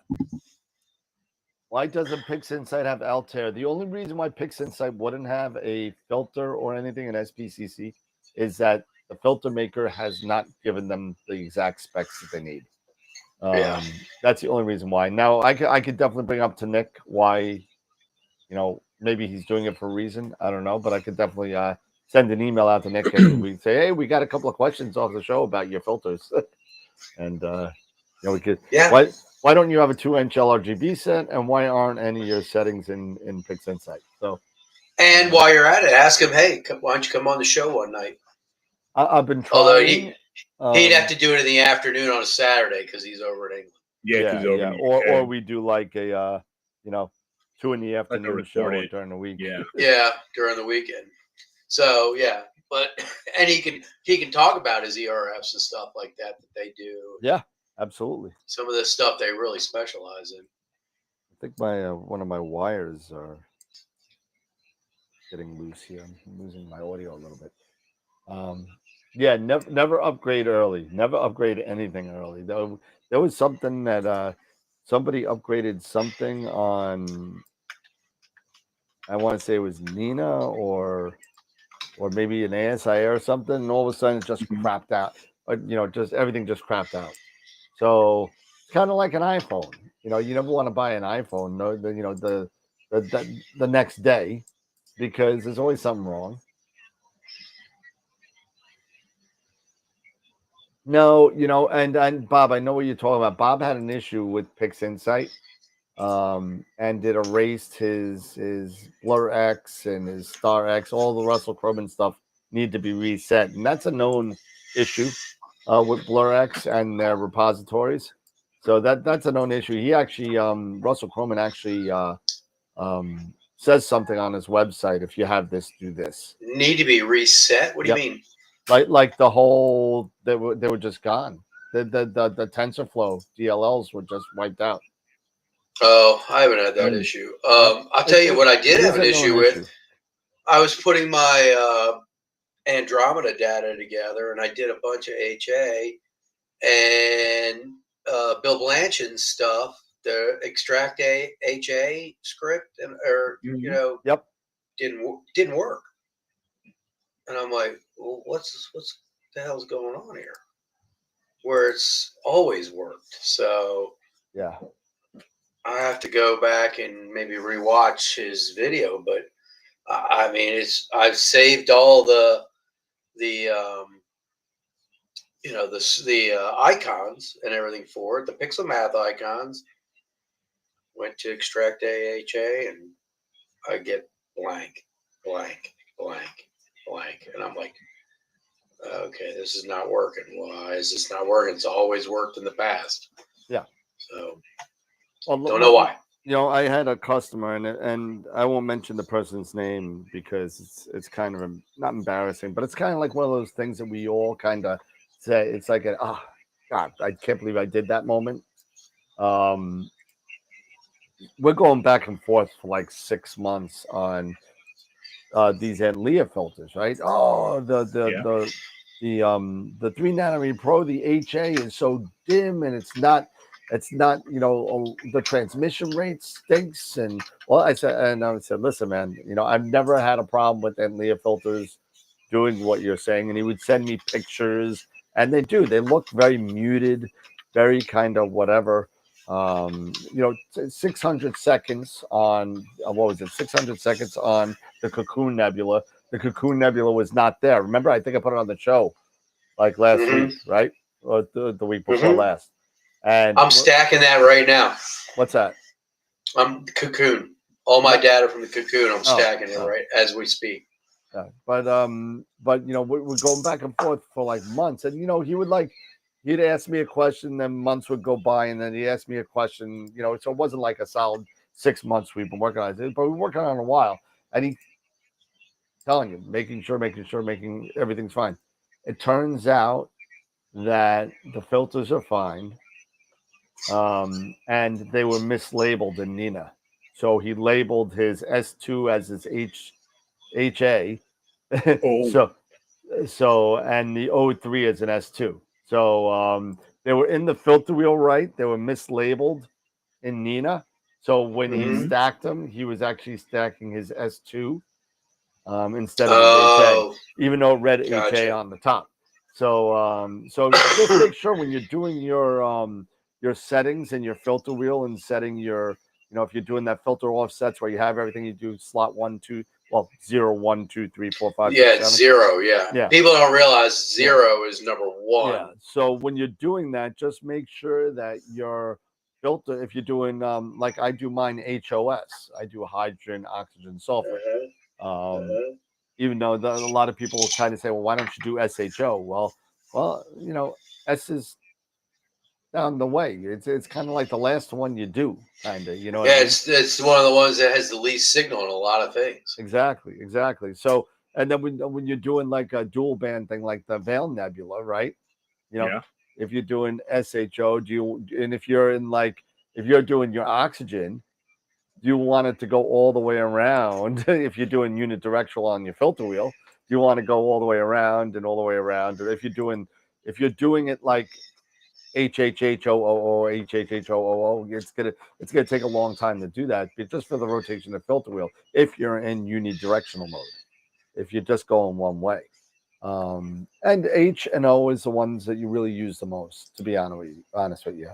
Why doesn't PixInsight have Altair? The only reason why PixInsight wouldn't have a filter or anything in SPCC is that the filter maker has not given them the exact specs that they need. That's the only reason why. Now, I could definitely bring up to Nick why, maybe he's doing it for a reason. I don't know, but I could definitely send an email out to Nick and we say, hey, we got a couple of questions off the show about your filters. And, we could. Yeah. Why don't you have a 2-inch LRGB set, and why aren't any of your settings in PixInsight? So, and while you're at it, ask him, hey, why don't you come on the show one night? I've been trying. Although he'd have to do it in the afternoon on a Saturday because he's over in England. Yeah. Or we do like a 2 in the afternoon show during the week. Yeah, during the weekend. So and he can talk about his ERFs and stuff like that they do. Yeah, absolutely. Some of this stuff they really specialize in. I think my one of my wires are getting loose here. I'm losing my audio a little bit. Never upgrade early. Never upgrade anything early. There was something that somebody upgraded something on. I want to say it was Nina or maybe an ASI or something, and all of a sudden it just crapped out. Just everything just crapped out. So it's kind of like an iPhone. You never want to buy an iPhone, the next day, because there's always something wrong. No, and Bob, I know what you're talking about. Bob had an issue with PixInsight, and it erased his Blur X and his Star X. All the Russell Croman stuff need to be reset, and that's a known issue with Blur X and their repositories. So that's a known issue. He actually, Russell Croman actually says something on his website. If you have this, do this. Need to be reset. What do you mean? Like the whole they were just gone. The TensorFlow DLLs were just wiped out. Oh, I haven't had that issue. I'll tell you what I did have an issue with. I was putting my Andromeda data together, and I did a bunch of HA and Bill Blanchin's stuff, the extract HA script, didn't work. And I'm like, well, what's the hell's going on here? Where it's always worked. So yeah, I have to go back and maybe rewatch his video. But I mean, I've saved all the icons and everything for it, the pixel math icons. Went to extract AHA and I get blank, and I'm like, okay, this is not working. Why is this not working? It's always worked in the past. Yeah. So don't know why. I had a customer, and I won't mention the person's name because it's kind of not embarrassing, but it's kind of like one of those things that we all kind of say. It's like, God, I can't believe I did that moment. We're going back and forth for like 6 months on these Leah filters, right? Oh, the 3 nanometer Pro, the HA is so dim, and it's not, the transmission rate stinks. And I said, listen, man, I've never had a problem with Leah filters doing what you're saying. And he would send me pictures, and they look very muted, very kind of whatever. 600 seconds on 600 seconds on the Cocoon Nebula. The Cocoon Nebula was not there. Remember, I think I put it on the show like last week, right? Or the week before last. And I'm stacking that right now. What's that? I'm Cocoon. All my data from the Cocoon, I'm stacking it right as we speak. Yeah. But we're going back and forth for like months, and he'd ask me a question, then months would go by, and then he'd ask me a question, so it wasn't like a solid 6 months we've been working on it, but we've been working on it a while. And he telling you, making sure, making everything's fine. It turns out that the filters are fine, and they were mislabeled in Nina. So he labeled his S2 as his HA. Oh. so and the O3 is an S2. So they were in the filter wheel right. They were mislabeled in Nina. So when he Mhm. stacked them, he was actually stacking his S2 instead of his Oh, HA, even though it read HA gotcha. on the top. So just make sure when you're doing your settings and your filter wheel and setting your, if you're doing that filter offsets where you have everything, you do slot 1, 2, well, 0, 1, 2, 3, 4, 5, Yeah, 6, it's 7. 0. Yeah. Yeah. People don't realize 0 is number 1. Yeah. So when you're doing that, just make sure that your filter, if you're doing like I do mine HOS, I do hydrogen, oxygen, sulfur. Even though a lot of people kind of say, well, why don't you do SHO? Well, S is down the way. It's kind of like the last one you do, kind of. You know what Yeah, I mean? it's one of the ones that has the least signal in a lot of things. Exactly. So, and then when you're doing like a dual band thing, like the Veil Nebula, right? Yeah. If you're doing SHO, and if you're if you're doing your oxygen, do you want it to go all the way around? If you're doing unidirectional on your filter wheel, do you want to go all the way around and all the way around? Or if you're doing it like HHHOOO, HHHOOO, it's gonna take a long time to do that, but just for the rotation of the filter wheel, if you're in unidirectional mode, if you're just going one way. And H and O is the ones that you really use the most, to be honest with you.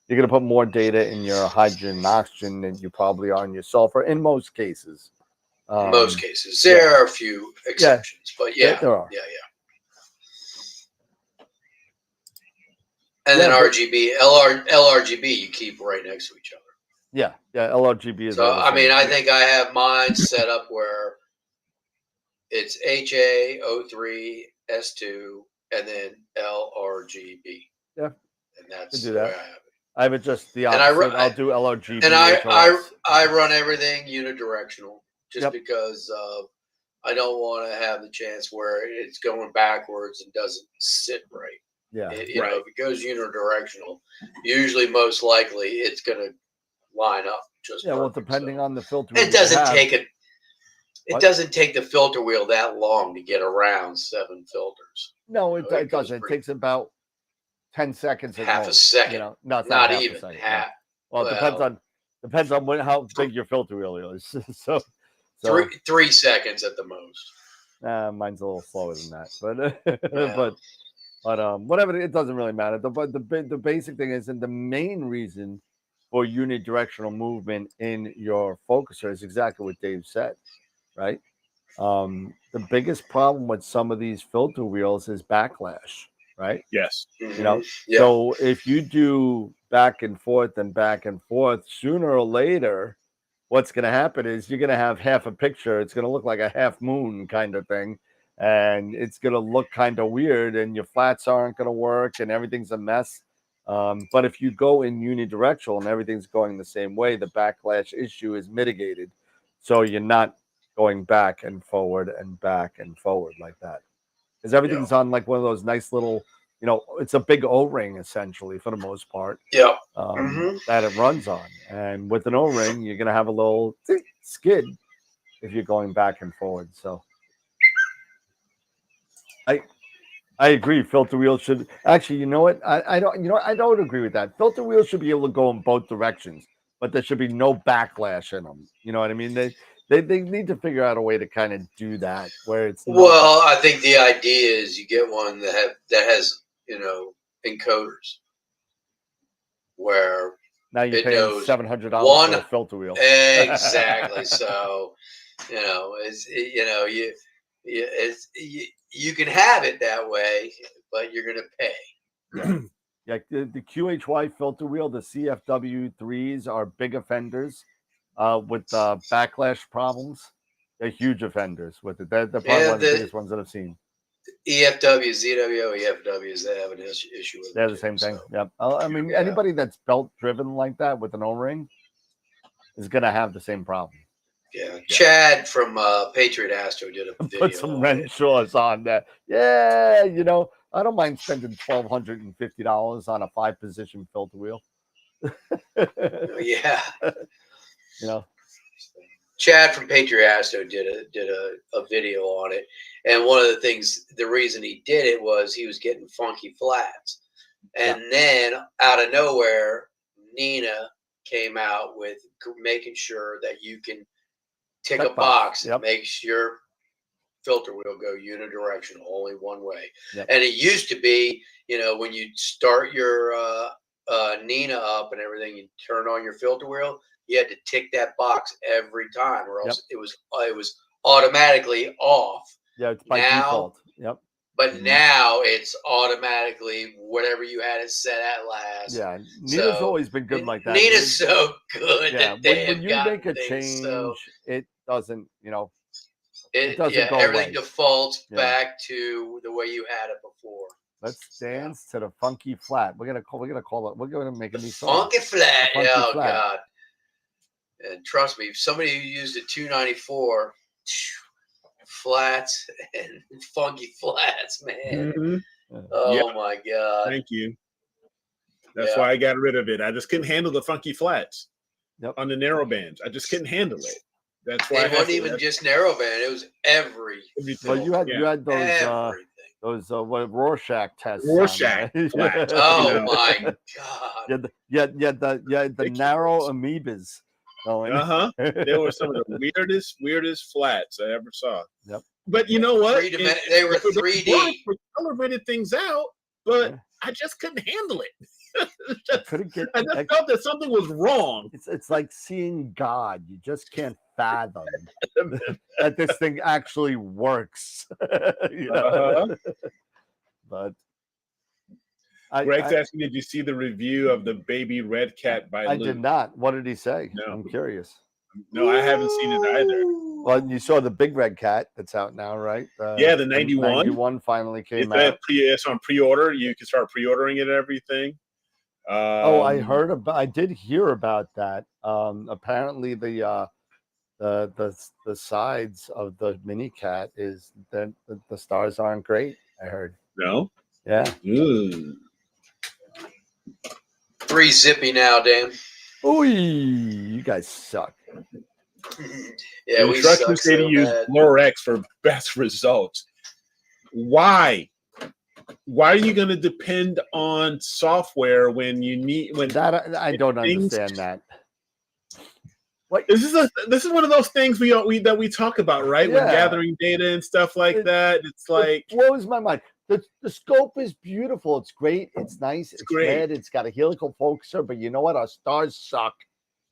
You're going to put more data in your hydrogen and oxygen than you probably are in your sulfur in most cases. In most cases. There are a few exceptions, but yeah. There are. Yeah. And then RGB, LRGB, you keep right next to each other. Yeah, LRGB is. So, I mean, I think I have mine set up where it's HA, O3, S2, and then LRGB. Yeah. And that's do the way that. I have it. I have it just the And opposite. I'll do LRGB. And I run everything unidirectional just because I don't want to have the chance where it's going backwards and doesn't sit right. Yeah. If it goes unidirectional, usually most likely it's going to line up just perfect. Well, depending on the filter. It doesn't take it. It doesn't take the filter wheel that long to get around 7 filters. No, it doesn't. It takes about 10 seconds. Half a second. Not even a second. half. Well, it depends on how big your filter wheel is. so 3 seconds at the most. Mine's a little slower than that, but whatever. It doesn't really matter. But the basic thing is, and the main reason for unidirectional movement in your focuser is exactly what Dave said, right? The biggest problem with some of these filter wheels is backlash, right? Yes. So if you do back and forth, sooner or later, what's going to happen is you're going to have half a picture. It's going to look like a half moon kind of thing, and it's going to look kind of weird, and your flats aren't going to work, and everything's a mess. But if you go in unidirectional and everything's going the same way, the backlash issue is mitigated. So you're not going back and forward like that. Because everything's on like one of those nice little, it's a big O-ring essentially for the most part. That it runs on. And with an O-ring, you're going to have a little skid if you're going back and forward. So I agree. Filter wheels should actually, you know what? I don't agree with that. Filter wheels should be able to go in both directions, but there should be no backlash in them. You know what I mean? They need to figure out a way to kind of do that where it's well, I think the idea is you get one that has encoders where now you're paying $700 for a filter wheel. Exactly. So you can have it that way, but you're going to pay. Yeah, the QHY filter wheel, the CFW3s are big offenders with backlash problems. They're huge offenders with it. They're probably one of the biggest ones that I've seen. EFW, ZWO, EFWs, they have an issue with it. They're the same thing. Yep. I mean, anybody that's belt driven like that with an O-ring is going to have the same problem. Yeah, Chad from Patriot Astro did a video. Put some on it. Renshaws on that. Yeah, you know, I don't mind spending $1,250 on a 5-position filter wheel. Yeah. You know, Chad from Patriot Astro did a video on it, and one of the things, the reason he did it was he was getting funky flats, and then out of nowhere, Nina came out with making sure that you can tick a box and makes your filter wheel go unidirectional, only one way. And it used to be, you know, when you start your Nina up and everything, you turn on your filter wheel, you had to tick that box every time, or else it was automatically off. Yeah, it's by default. Yep. But now it's automatically whatever you had it set at last. Yeah, Nina's always been good like that. Nina's so good. Yeah, that when you make a change, it doesn't, you know, it doesn't go everything away. Defaults back to the way you had it before. Let's dance to the funky flat. We're gonna call it. We're gonna make a new song. Funky flat. Oh God! And trust me, if somebody who used a 294 flats and funky flats, man. Oh my God! Thank you. That's why I got rid of it. I just couldn't handle the funky flats on the narrow bands. I just couldn't handle it. That's why it wasn't even just narrow band; it was everything. Well, you had those what Rorschach tests. Rorschach flats. Oh my God! Yeah, the narrow amoebas. They were some of the weirdest flats I ever saw. Yep. But you know what? They were 3D. We calibrated things out, but I just couldn't handle it. I just felt that something was wrong. It's like seeing God. You just can't fathom that this thing actually works. You know? But Greg's asking, did you see the review of the Baby Red Cat by I Luke? did not. What did he say? No. I'm curious. No, I haven't seen it either. Well, you saw the Big Red Cat that's out now, right? Yeah, the 91. 91 finally came out. It's on pre-order. You can start pre-ordering it and everything. I did hear about that. Apparently the sides of the mini cat is that the stars aren't great. I heard. No. Yeah. 3 zippy now, Dan. Ooh, you guys suck. Yeah, the instructions say to use Blorex for best results. Why? Why are you going to depend on software when you need I don't understand that. What this is one of those things we talk about, right? When gathering data and stuff like that. It's like it blows my mind. The scope is beautiful. It's great. It's nice. It's red. It's got a helical focuser, but you know what? Our stars suck.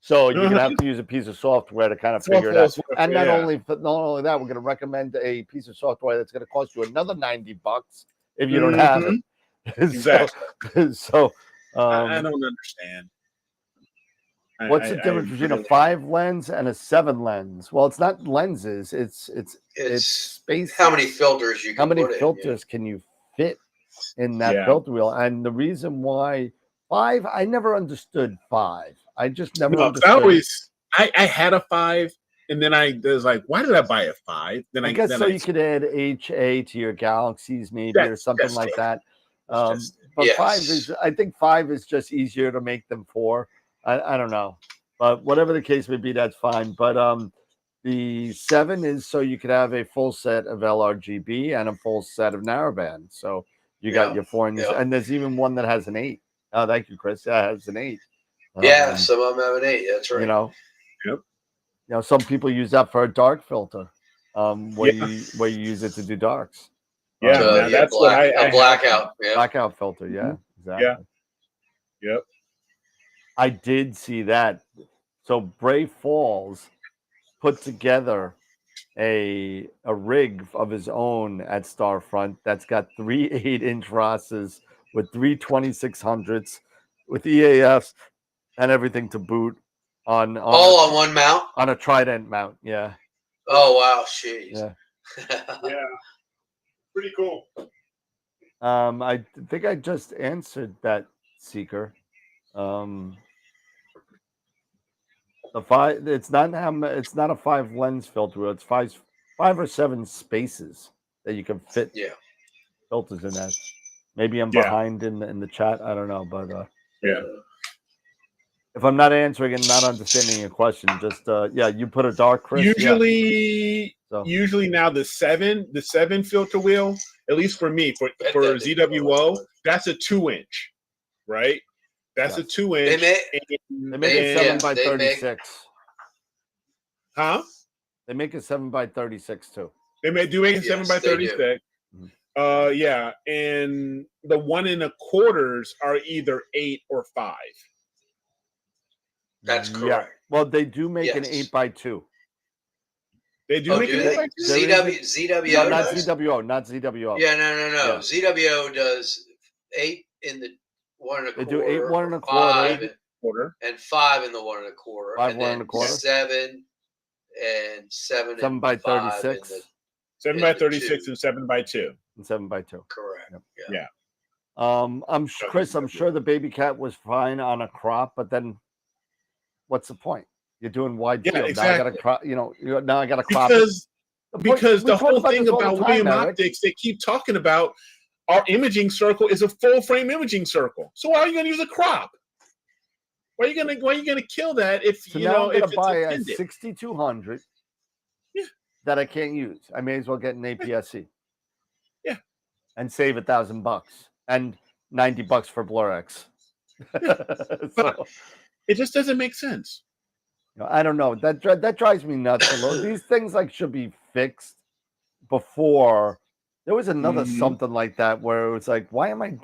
So you're gonna have to use a piece of software to kind of figure it out. And not only that, we're gonna recommend a piece of software that's gonna cost you another $90 if you don't have it. Exactly. So I don't understand. What's the difference between a 5 lens and a 7 lens? Well, it's not lenses. It's space. How many filters you can How many put filters can you fit in that filter wheel? And the reason why 5, I never understood 5. I just never understood. I had a 5, and then I was like, why did I buy a 5? Then I guess you could add HA to your galaxies, maybe, or something like that. But 5 is, I think 5 is just easier to make than 4. I don't know, but whatever the case may be, that's fine. But the 7 is so you could have a full set of LRGB and a full set of narrowband. So you got your 4 and there's even one that has an 8. Oh, thank you, Chris. Yeah, it has an 8. Yeah, some of them have an 8. That's right. You know, some people use that for a dark filter, where you use it to do darks. Yeah, that's what I blackout. Blackout filter. Yeah, exactly. Yeah. Yep. I did see that. So Bray Falls put together a rig of his own at Starfront that's got 3 8-inch Rosses with 3 2600s with EAFs and everything to boot on on one mount, on a Trident mount. Yeah. Oh wow, jeez. Yeah. Yeah. Pretty cool. I think I just answered that, Seeker. The 5. It's not it's not a 5 lens filter wheel. It's 5 or 7 spaces that you can fit Yeah. filters in that. Maybe I'm Yeah. behind in the chat. I don't know, but Yeah. if I'm not answering and not understanding your question, just yeah, you put a dark, Chris. Usually, So. usually now the 7 filter wheel, at least for me, for ZWO, that's a 2-inch, right? That's a 2-inch. They make it 7 by 36. Huh? They make it 7 by 36 too. They do make it 7 by 36. Mhm. Yeah, and the 1 1/4s are either 8 or 5. That's correct. Yeah. Well, they do make an 8 by 2. They do make do an they? 8 by 2? ZWO No, not does? ZWO, not ZWO. Yeah, no. Yeah. ZWO does 8 in the 1 1/4. They do 8 1 1/4, 5 and 5 in the 1 1/4. 5 and 1 then 1/4. 7 and 7 7 by 5 36. 7 by 36 and 7 by 2. And 7 by 2. Correct. Yep. Yeah. Chris, I'm sure the baby cat was fine on a crop, but then what's the point? You're doing wide field. Exactly. Now I got to crop. Now I got to crop. Because the whole thing about William Optics, they keep talking about our imaging circle is a full frame imaging circle. So why are you going to use a crop? Why are you going to kill that if so you now know I'm if going to buy it's a 6200 that I can't use? I may as well get an APS-C. Yeah. And save $1,000 and $90 for Blurex. So, it just doesn't make sense. I don't know. That drives me nuts a little. These things should be fixed before. There was another something like that where it was like, why am I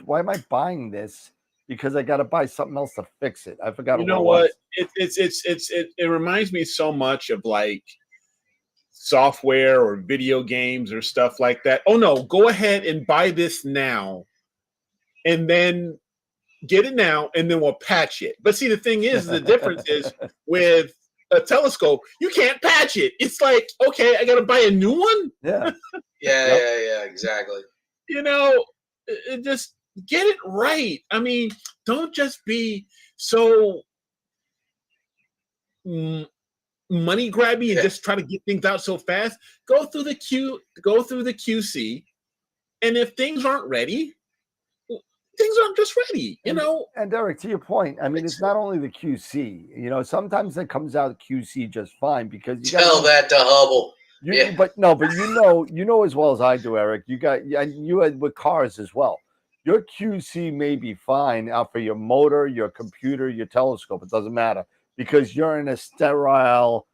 buying this? Because I got to buy something else to fix it. I forgot. You know what? It reminds me so much of like software or video games or stuff like that. Oh no, go ahead and buy this now, and then get it now, and then we'll patch it. But see, the thing is, the difference is with a telescope, you can't patch it. It's like, okay, I got to buy a new one. Yeah. Yeah, exactly. It just get it right. I mean, don't just be so money grabby and just try to get things out so fast. Go through the QC, and if things aren't ready, things aren't just ready, And Derek, to your point, I mean, it's not only the QC. Sometimes it comes out QC just fine because you tell that to Hubble. But you know as well as I do, Eric. You had with cars as well. Your QC may be fine out for your motor, your computer, your telescope. It doesn't matter because you're in a sterile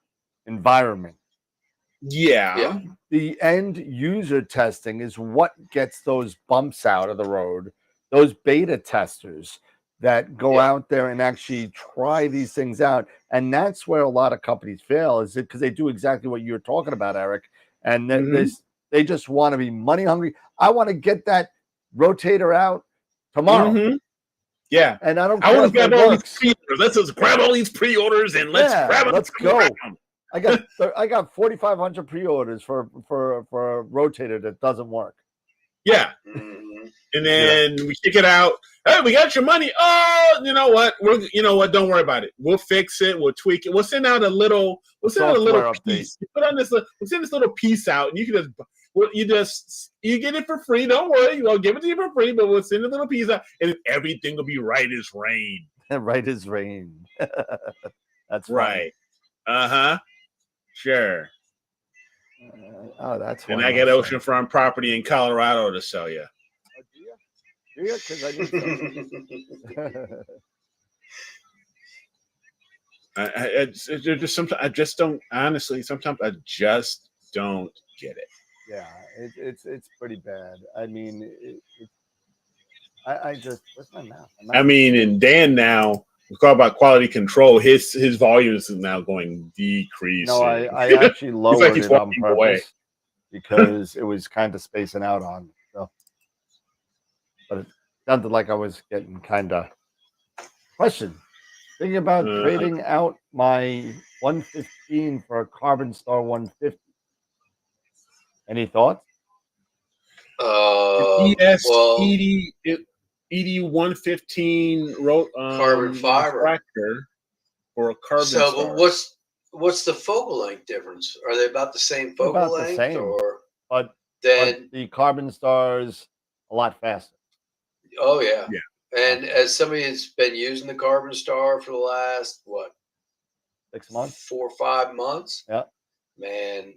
environment. Yeah. The end user testing is what gets those bumps out of the road. Those beta testers that go out there and actually try these things out. And that's where a lot of companies fail, is because they do exactly what you're talking about, Eric. And they just want to be money hungry. I want to get that rotator out tomorrow. Yeah. And I don't care. I want to grab all these pre-orders. Let's just grab all these pre-orders and let's go. I got 4,500 pre-orders for a rotator that doesn't work. Yeah. And then we kick it out. Hey, we got your money. Oh, you know what? Don't worry about it. We'll fix it. We'll tweak it. We'll send out a little. Piece. We'll send this little piece out, and you can you get it for free. Don't worry. We'll give it to you for free, but we'll send a little piece out, and everything will be right as rain. Right as rain. That's right. Sure. That's. And I got oceanfront property in Colorado to sell you. Yeah, because I need sometimes I just don't. Honestly, sometimes I just don't get it. Yeah, it's pretty bad. I mean, I just what's my mouth? And Dan now we talk about quality control. His volume is now going decreasing. No, I actually lowered it on purpose because it was kind of spacing out on me. So, but it sounded like I was getting kind of question. Thinking about trading out my 115 for a Carbon Star 150. Any thoughts? ED 115 carbon fiber tractor. or a carbon So, star. but what's the focal length difference? Are they about the same They're focal about the length, same. or but then? the carbon stars a lot faster. Oh yeah. Yeah. And as somebody that's been using the Carbon Star for the last 6 months. 4 or 5 months, Yeah. man,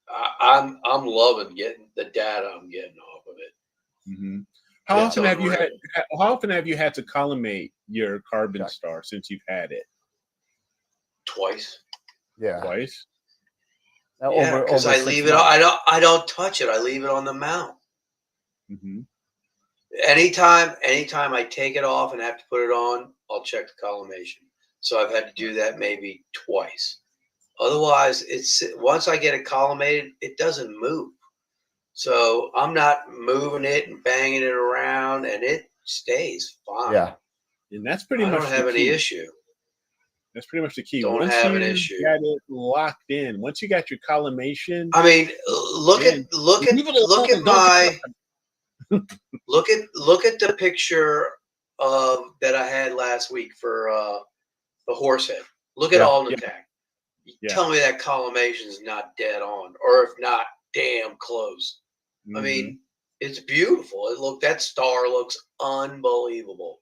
I'm loving getting the data I'm getting off of it. Mm-hmm. How Yeah. often have you had? How often have you had to collimate your Carbon Check. Star since you've had it? Twice. Yeah. Twice. Yeah, because I 6 leave it. months. I don't touch it. I leave it on the mount. Mm-hmm. Anytime I take it off and have to put it on, I'll check the collimation. So I've had to do that maybe twice. Otherwise, it's once I get it collimated, it doesn't move. So I'm not moving it and banging it around, and it stays fine. Yeah. And that's pretty I much don't have the any key. issue. That's pretty much the key. Don't Once have you an issue. got it locked in, once you got your collimation, I mean, look at my look at the picture of that I had last week for the horse head. Look at Yeah. all the Yeah. tag. Yeah. Tell me that collimation is not dead on, or if not, damn close. I mean, it's beautiful. That star looks unbelievable.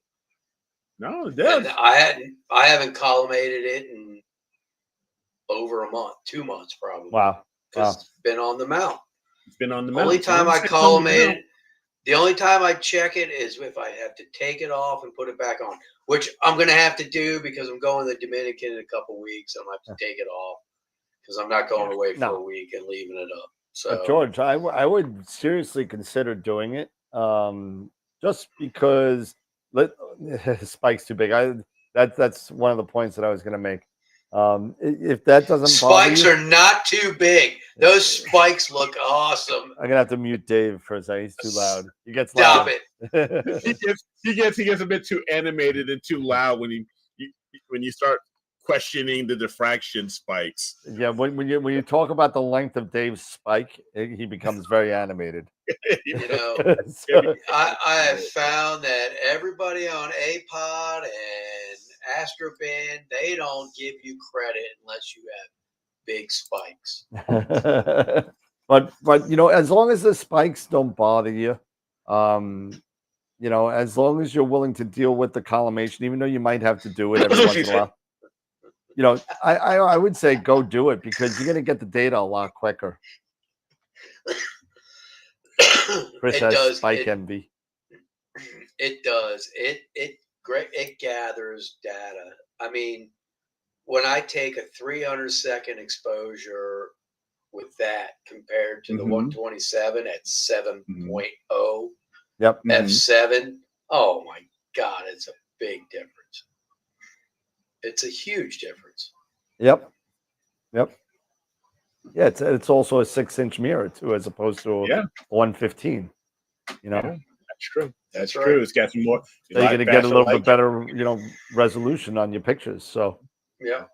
no, it does. And I haven't collimated it in over a month, 2 months probably. Wow. Because it's been on the mount. It's been on the The only mount. time Once I it's on the collimate mount, it, the only time I check it is if I have to take it off and put it back on, which I'm going to have to do because I'm going to the Dominican in a couple weeks. I'm going to have to take it off because I'm not going away for a week and leaving it up. So, George, I would seriously consider doing it, just because Spike's too big. That's one of the points that I was going to make. If that doesn't spikes bother you, are not too big. Those spikes look awesome. I'm gonna have to mute Dave for a second. He's too loud. He gets Stop loud. it. he gets a bit too animated and too loud when you start questioning the diffraction spikes. Yeah, when you talk about the length of Dave's spike, he becomes very animated. You know, So- I have found that everybody on APOD and AstroBand, they don't give you credit unless you have big spikes. but as long as the spikes don't bother you, as long as you're willing to deal with the collimation, even though you might have to do it every once in a while. I would say go do it because you're gonna get the data a lot quicker. Chris has spike envy. It does. It gathers data. I mean, when I take a 300-second exposure with that compared to the 127 at 7.0 Yep. f7, oh my God, it's a big difference. It's a huge difference. Yep. Yeah, it's also a 6-inch mirror too, as opposed to a 115. Yeah, that's true. That's right. true. It's got some more. So you're gonna get a little bit better, resolution on your pictures. So yeah,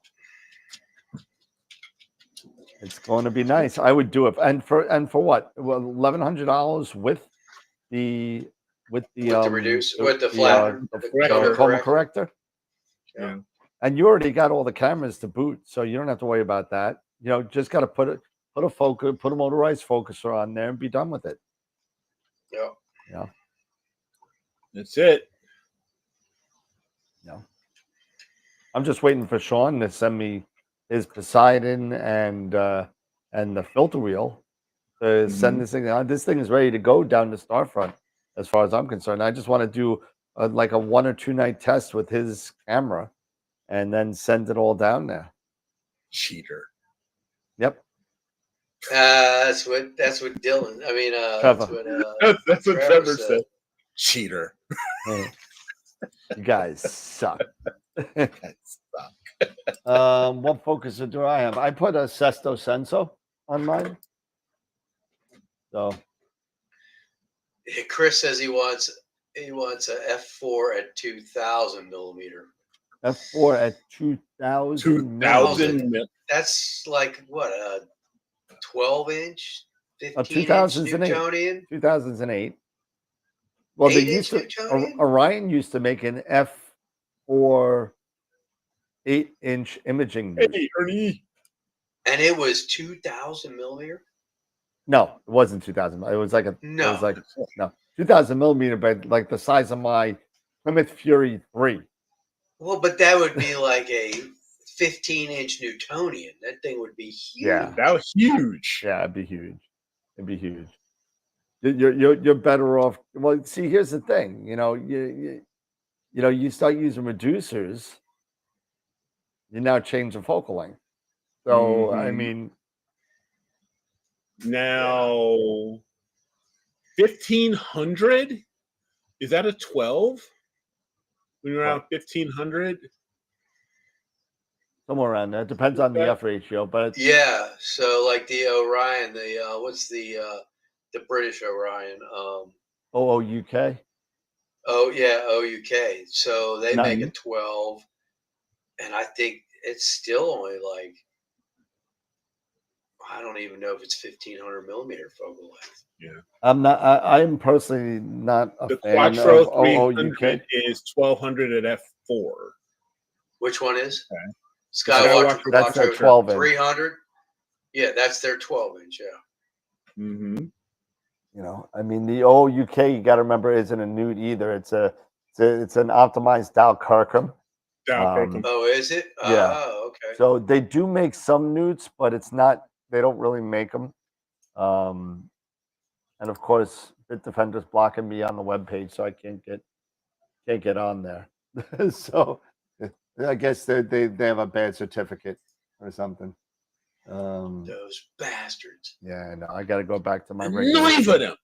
it's going to be nice. I would do it, and for what? Well, $1,100 with the reduce with the flatter, the coma corrector. Yeah. And you already got all the cameras to boot, so you don't have to worry about that. Just got to put a focus, put a motorized focuser on there, and be done with it. Yeah. That's it. I'm just waiting for Sean to send me his Poseidon and the filter wheel to send this thing on. This thing is ready to go down the Starfront, as far as I'm concerned. I just want to do like a 1 or 2 night test with his camera, and then send it all down there. Cheater. Yep. That's what Dylan. I mean, that's what Trevor said. Cheater. Hey, you guys suck. What focuser do I have? I put a Sesto Senso on mine. So Chris says he wants a f4 at 2,000 millimeter. F4 at 2,000. 2,000. That's like what, a 12-inch, 15-inch 2008. Newtonian? 2008. Well, they used to. Orion used to make an F4 8-inch imaging newt. Hey, Ernie. And it was 2,000 millimeter. No, it wasn't 2,000. It was like a No. It was like no 2,000 millimeter, but like the size of my Plymouth Fury 3. Well, but that would be like a 15-inch Newtonian. That thing would be huge. Yeah. That was huge. Yeah, it'd be huge. It'd be huge. You're better off. Well, see, here's the thing. You start using reducers, you now change the focal length. So I Mhm. mean, Now, 1,500? Is that a 12? When you're around 1,500? somewhere around there. It depends on the F ratio, but it's, Yeah. So like the Orion, what's the British Orion? OOUK. Oh yeah, OUK. So they No. make a 12, and I think it's still only like, I don't even know if it's 1,500 millimeter focal length. I'm personally not a The fan Quattro of 300 OOUK. is 1,200 at f4. Which one is? Okay. Skywatcher Skywatcher, that's their Quattro 12-inch. 300. Yeah, that's their 12-inch. Yeah. Mm-hmm. I mean, the OOUK, you got to remember, isn't a newt either. It's an optimized Dow Kirkham. Oh, is it? Yeah. Oh, okay. So they do make some newts, but it's not. They don't really make them. And of course, Bitdefender's blocking me on the webpage, so I can't get on there. So I guess they have a bad certificate or something. Those bastards. Yeah, no, I got to go back to my Knife at him.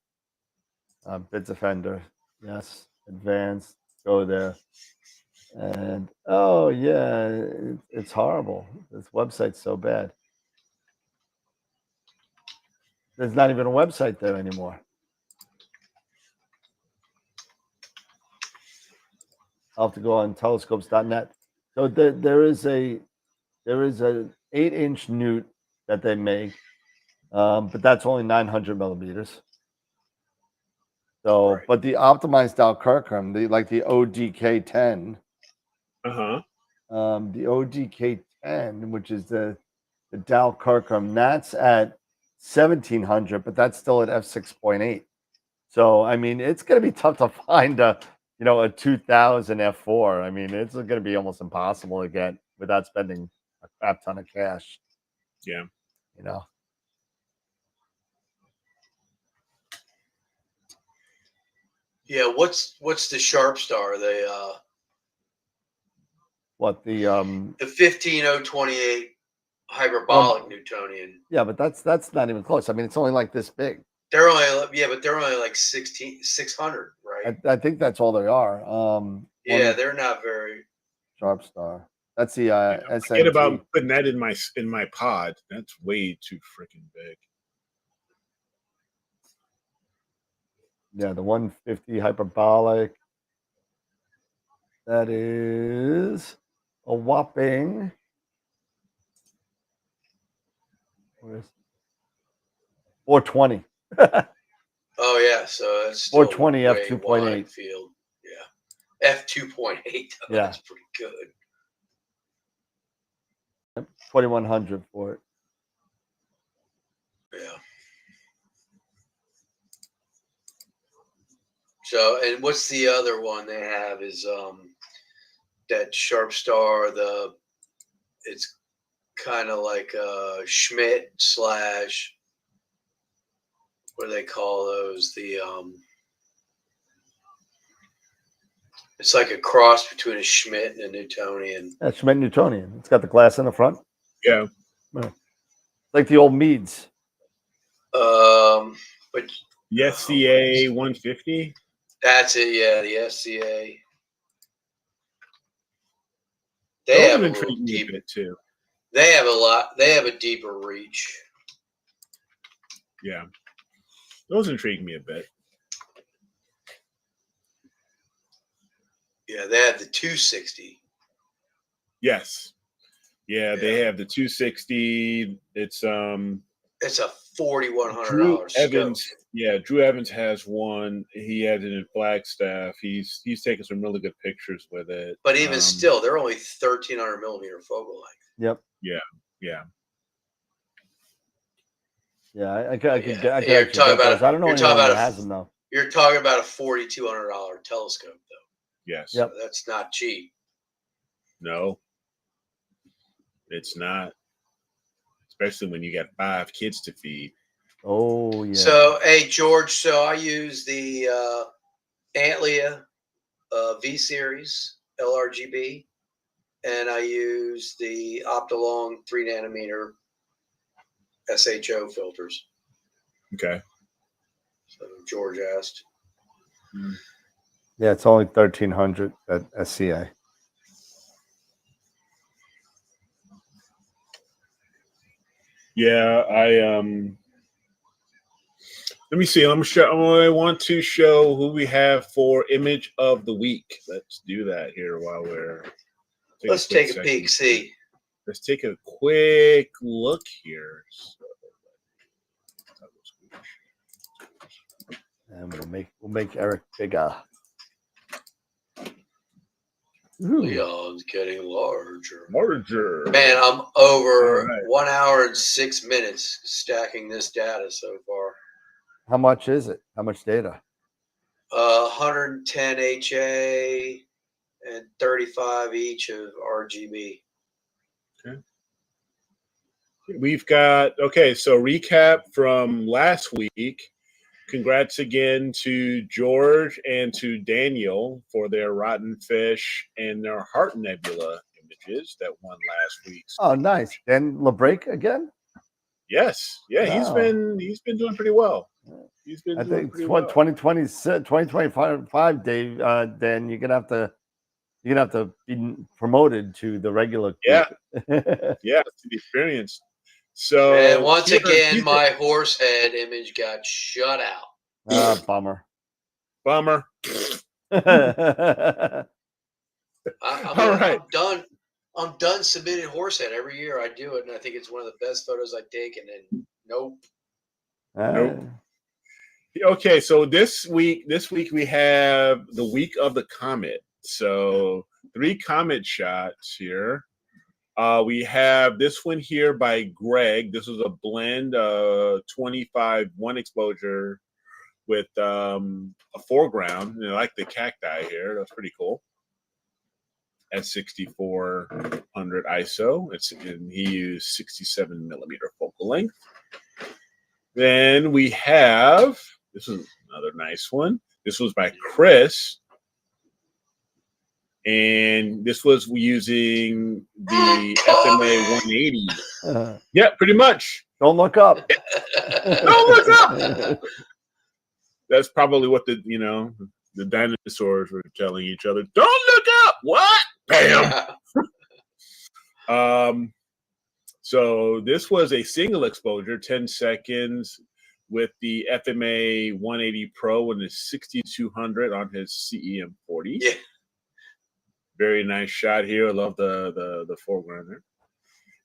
Bitdefender. Yes, advanced. Go there. And oh yeah, it's horrible. This website's so bad. There's not even a website there anymore. I'll have to go on telescopes.net. So there is a 8-inch newt that they make, but that's only 900 millimeters. So, Right. but the optimized Dow Kirkham, the ODK 10, Uh-huh. the ODK 10, which is the Dow Kirkham, that's at 1,700, but that's still at f6.8. So I mean, it's going to be tough to find a 2,000 f4. I mean, it's going to be almost impossible to get without spending a crap ton of cash. Yeah. Yeah. What's the Sharp Star? They What the the 15028 hyperbolic Newtonian. Yeah, but that's not even close. I mean, it's only like this big. They're only like 600, right? I think that's all they are. Yeah, they're not very. Sharp Star. That's the Forget SNT. about putting that in my pod. That's way too freaking big. Yeah, the 150 hyperbolic. That is a whopping. Where's 420. Oh yeah, so it's still 420 way f2.8 wide field. Yeah, f2.8. Yeah. That's pretty good. 2,100 for it. Yeah. So, and what's the other one they have is that Sharp Star. It's kind of like a Schmidt slash. What do they call those? It's like a cross between a Schmidt and a Newtonian. Yeah, Schmidt Newtonian. It's got the glass in the front. Yeah. Like the old Meads. But The SCA 150. that's it. Yeah, the SCA. They Those have a intrigue little me a deep. bit too. They have a lot. They have a deeper reach. Yeah. Those intrigue me a bit. Yeah, they have the 260. Yes. Yeah, they have the 260. It's It's a $4,100 Drew scope. Evans, yeah, Drew Evans has one. He has it in Flagstaff. He's taken some really good pictures with it. But even still, they're only 1,300 millimeter focal length. Yep. Yeah. Yeah, I could You're actually talking get about those. I don't know you're anyone talking that about has them though. You're talking about a $4,200 telescope, though. Yes. Yep. So that's not cheap. No, it's not. Especially when you got 5 kids to feed. Oh yeah. So, hey George, so I use the Antlia V series LRGB, and I use the Optilong 3 nanometer SHO filters. Okay. So George asked. Yeah, it's only 1,300 at SCA. Yeah, let me see. I want to show who we have for image of the week. Let's do that here while we're. Let's take a peek. See. Let's take a quick look here. And we'll make Eric bigger. Leon's getting larger. Man, I'm over 1 hour and 6 minutes stacking this data so far. How much is it? How much data? 110 HA and 35 each of RGB. Okay. We've got, so recap from last week. Congrats again to George and to Daniel for their Rotten Fish and their Heart Nebula images that won last week. Oh, nice. Dan LeBrake again? Yes. Yeah, Wow. he's been doing pretty well. He's been I doing think pretty well. 2025, Dave, Dan, you're gonna have to be promoted to the regular group. Yeah. Yeah, to the experience. So and once again, my horse head image got shut out. Bummer. Bummer. I'm done. I'm done submitting horse head every year. I do it, and I think it's one of the best photos I take. And then nope. Okay, so this week we have the week of the comet. So 3 comet shots here. We have this one here by Greg. This was a blend 25 1 exposure with a foreground. I like the cacti here. That's pretty cool. At 6400 ISO. And he used 67 millimeter focal length. Then we have, this is another nice one. This was by Chris. And this was using the FMA 180. Yeah, pretty much. Don't look up. Don't look up. That's probably what the dinosaurs were telling each other. Don't look up. What? Bam. So this was a single exposure, 10 seconds, with the FMA 180 Pro and the 6200 on his CEM 40. Yeah. Very nice shot here. I love the foreground there.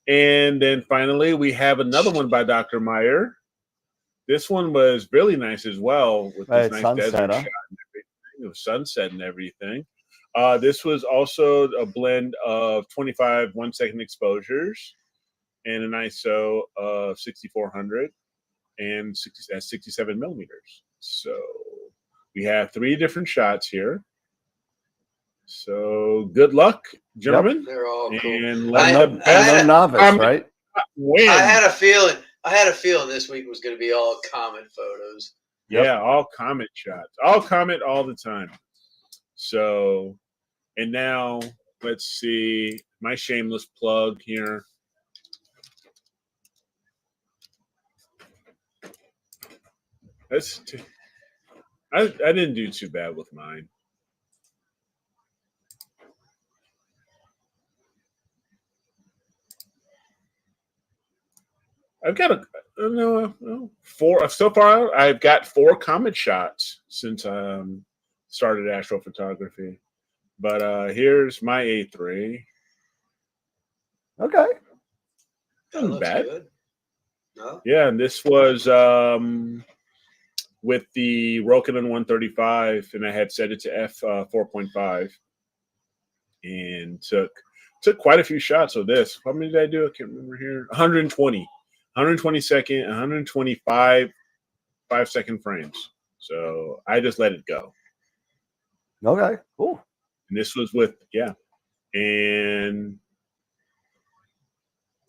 And then finally, we have another one by Dr. Meyer. This one was really nice as well with this nice sunset, desert shot and everything. It was sunset and everything. This was also a blend of 25 1-second exposures and an ISO of 6400 and 67 millimeters. So we have 3 different shots here. So good luck, gentlemen. Yep. They're all cool. And no novice, right? Win. I had a feeling this week was going to be all comet photos. Yeah, all comet shots. All comet all the time. So, and now let's see my shameless plug here. I didn't do too bad with mine. I've got 4 so far. I've got 4 comet shots since started astrophotography. But here's my A3. Okay, Not bad. Good. No? Yeah, and this was with the Rokinon 135, and I had set it to f 4.5, and took quite a few shots of this. How many did I do? I can't remember here. 120 second, 125 5-second frames. So I just let it go. Okay, cool. And this was with and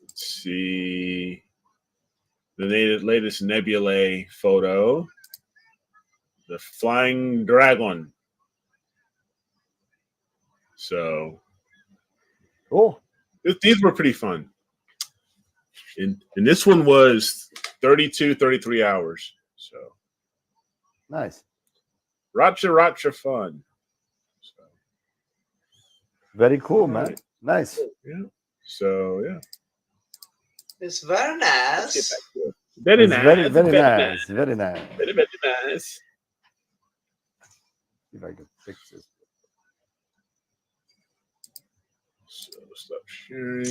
let's see the latest nebulae photo, the flying dragon. So Cool. these were pretty fun. And this one was 33 hours. So Nice. Racha fun. So, Very cool, man. right. Nice. Yeah. So yeah. It's very Let's get nice. back to it. Very It's nice. very, very nice. Very nice. Very, very nice. See if I can fix this. So stop sharing.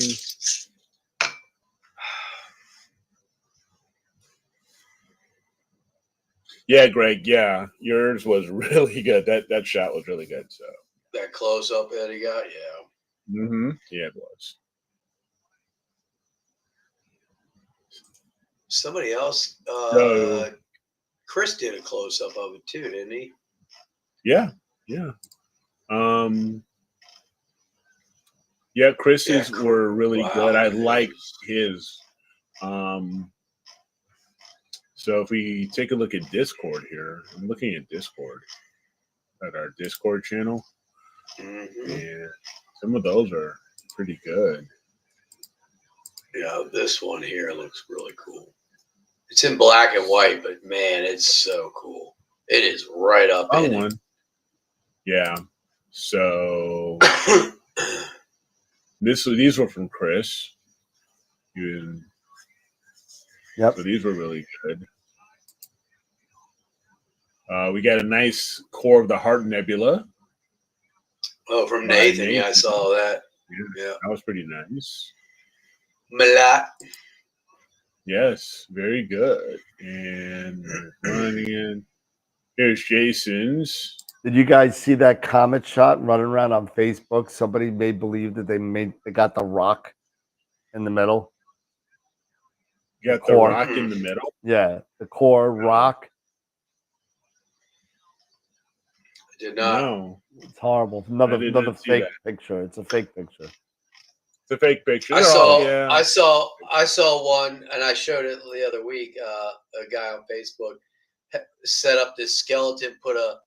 Yeah, Greg. Yeah, yours was really good. That shot was really good. So. That close up that he got, yeah. Mm-hmm. Yeah, it was. Somebody else, So- Chris did a close up of it too, didn't he? Yeah. Yeah, Chris's Yeah, were really wow, good. I it liked is. his. So if we take a look at Discord here, I'm looking at Discord, at our Discord channel, Mm-hmm. and some of those are pretty good. Yeah, this one here looks really cool. It's in black and white, but man, it's so cool. It is right up Wrong in one. Yeah. So these were from Chris. Yep. So these were really good. We got a nice Core of the Heart Nebula. Oh, from By Nathan. Yeah, I Nathan. saw that. Yeah, Yeah. that was pretty nice. Malat. Yes, very good. And running. Here's Jason's. Did you guys see that comet shot running around on Facebook? Somebody made believe that they got the rock in the middle. You got the Core. rock in the middle. Yeah, the core rock. I did not. No, It's horrible. I did Another not see fake that. picture. It's a fake picture. It's a fake picture. I They're saw, all- yeah. I saw one, and I showed it the other week. A guy on Facebook set up this skeleton, put a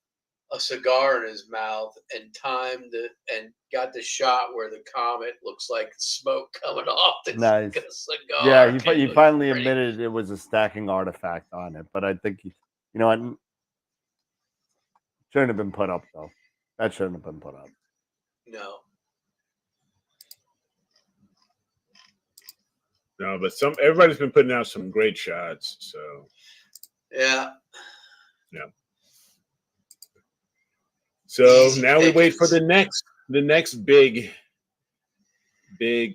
cigar in his mouth, and timed it, and got the shot where the comet looks like smoke coming off the Nice. cigar. Yeah, It he looks finally pretty- admitted it was a stacking artifact on it, but I think you know what? Shouldn't have been put up though. That shouldn't have been put up. No. No, but everybody's been putting out some great shots. So Yeah. So Easy now we wait for pickings. the next big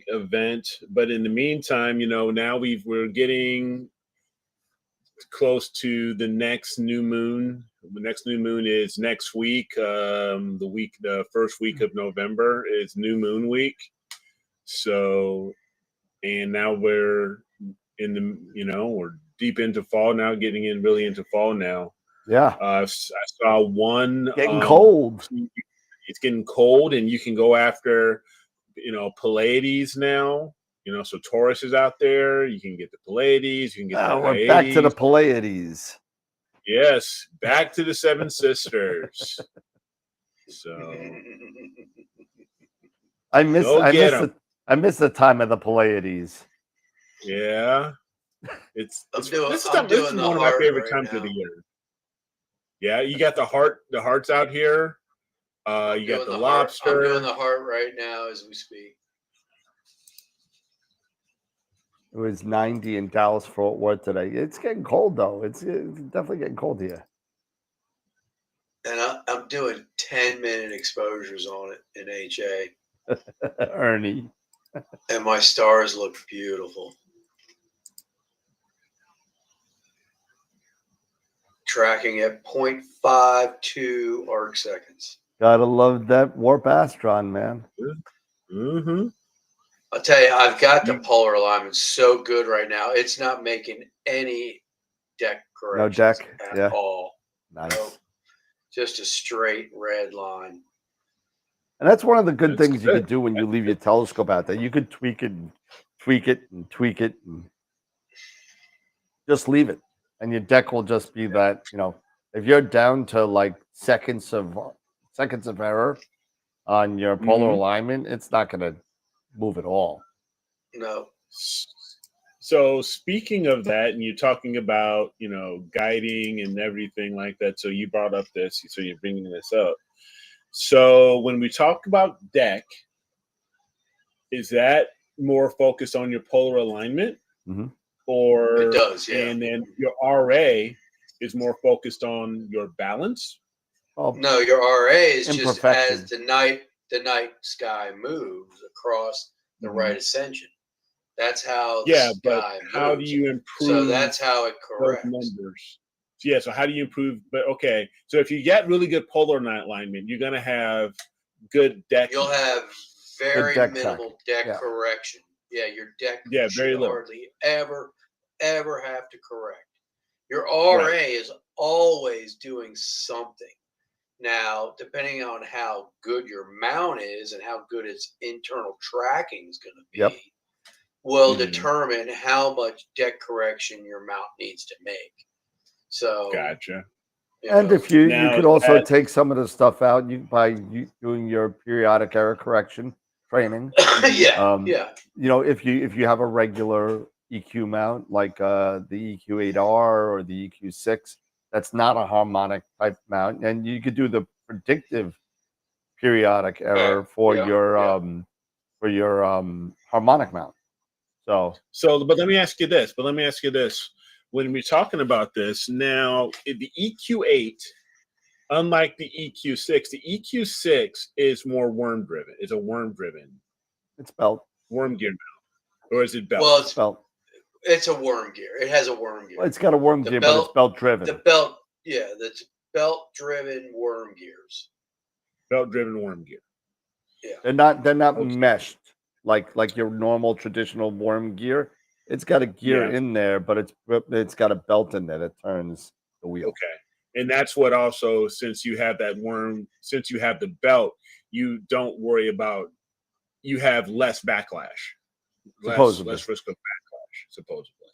event. But in the meantime, now we're getting close to the next new moon. The next new moon is next week. The first week of November is new moon week. So, and now we're in the we're deep into fall now, getting really into fall now. Yeah. I saw one Getting cold. It's getting cold, and you can go after, Pleiades now. So Taurus is out there. You can get the Pleiades. You can get the We're back to the Hyades. Pleiades. Yes, back to the Seven Sisters. So I miss Go get 'em. I miss the time of the Pleiades. yeah, this I'm is doing the one of my heart favorite right times of now. the year. Yeah, you got the hearts out here. You got Doing the heart. lobster. I'm doing the heart right now as we speak. It was 90 in Dallas Fort Worth today. It's getting cold though. It's definitely getting cold here. And I'm doing 10-minute exposures on it in HA. Ernie. And my stars look beautiful. tracking at 0.52 arc seconds. Gotta love that warp astron, man. Mm-hmm. I'll tell you, I've got the polar alignment so good right now. It's not making any deck corrections deck, at yeah. all. Nice. Nope. Just a straight red line. And that's one of the good That's things you good. could do when you leave your telescope out there. You could tweak it and tweak it and tweak it and just leave it. And your deck will just be that, if you're down to like seconds of error on your polar alignment, it's not gonna move at all. No. So speaking of that, and you're talking about, guiding and everything like that. So you brought up this, so you're bringing this up. So when we talk about deck, is that more focused on your polar alignment? Mm-hmm. Or it does, yeah. And then your RA is more focused on your balance? Oh, no, your RA is just as the night sky moves across the right ascension. That's how the sky moves. How do you improve? So that's how it corrects. Numbers. Yeah, so how do you improve? But okay, so if you get really good polar alignment, you're gonna have good deck. You'll have very minimal deck correction. Yeah, your deck very little. hardly ever have to correct. Your RA is always doing something. Now, depending on how good your mount is and how good its internal tracking is going to be, will determine how much deck correction your mount needs to make. So, gotcha. And if you could also take some of the stuff out by doing your periodic error correction training. If you have a regular EQ mount like the EQ8R or the EQ6, that's not a harmonic type mount, and you could do the predictive periodic error for your harmonic mount. So, but let me ask you this. When we're talking about this now, the EQ8, unlike the EQ6, the EQ6 is more worm driven. It's a worm driven. It's belt. Worm gear mount, or is it belt? Well, it's belt. It's a worm gear. It has a worm gear. Well, it's got a worm gear, but it's belt driven. The belt, that's belt driven worm gears. Belt driven worm gear. Yeah. They're not meshed like your normal traditional worm gear. It's got a gear in there, but it's got a belt in there that turns the wheel. Okay. And that's what also, since you have that worm, since you have the belt, you don't worry about, you have less backlash. Less risk of backlash, supposedly.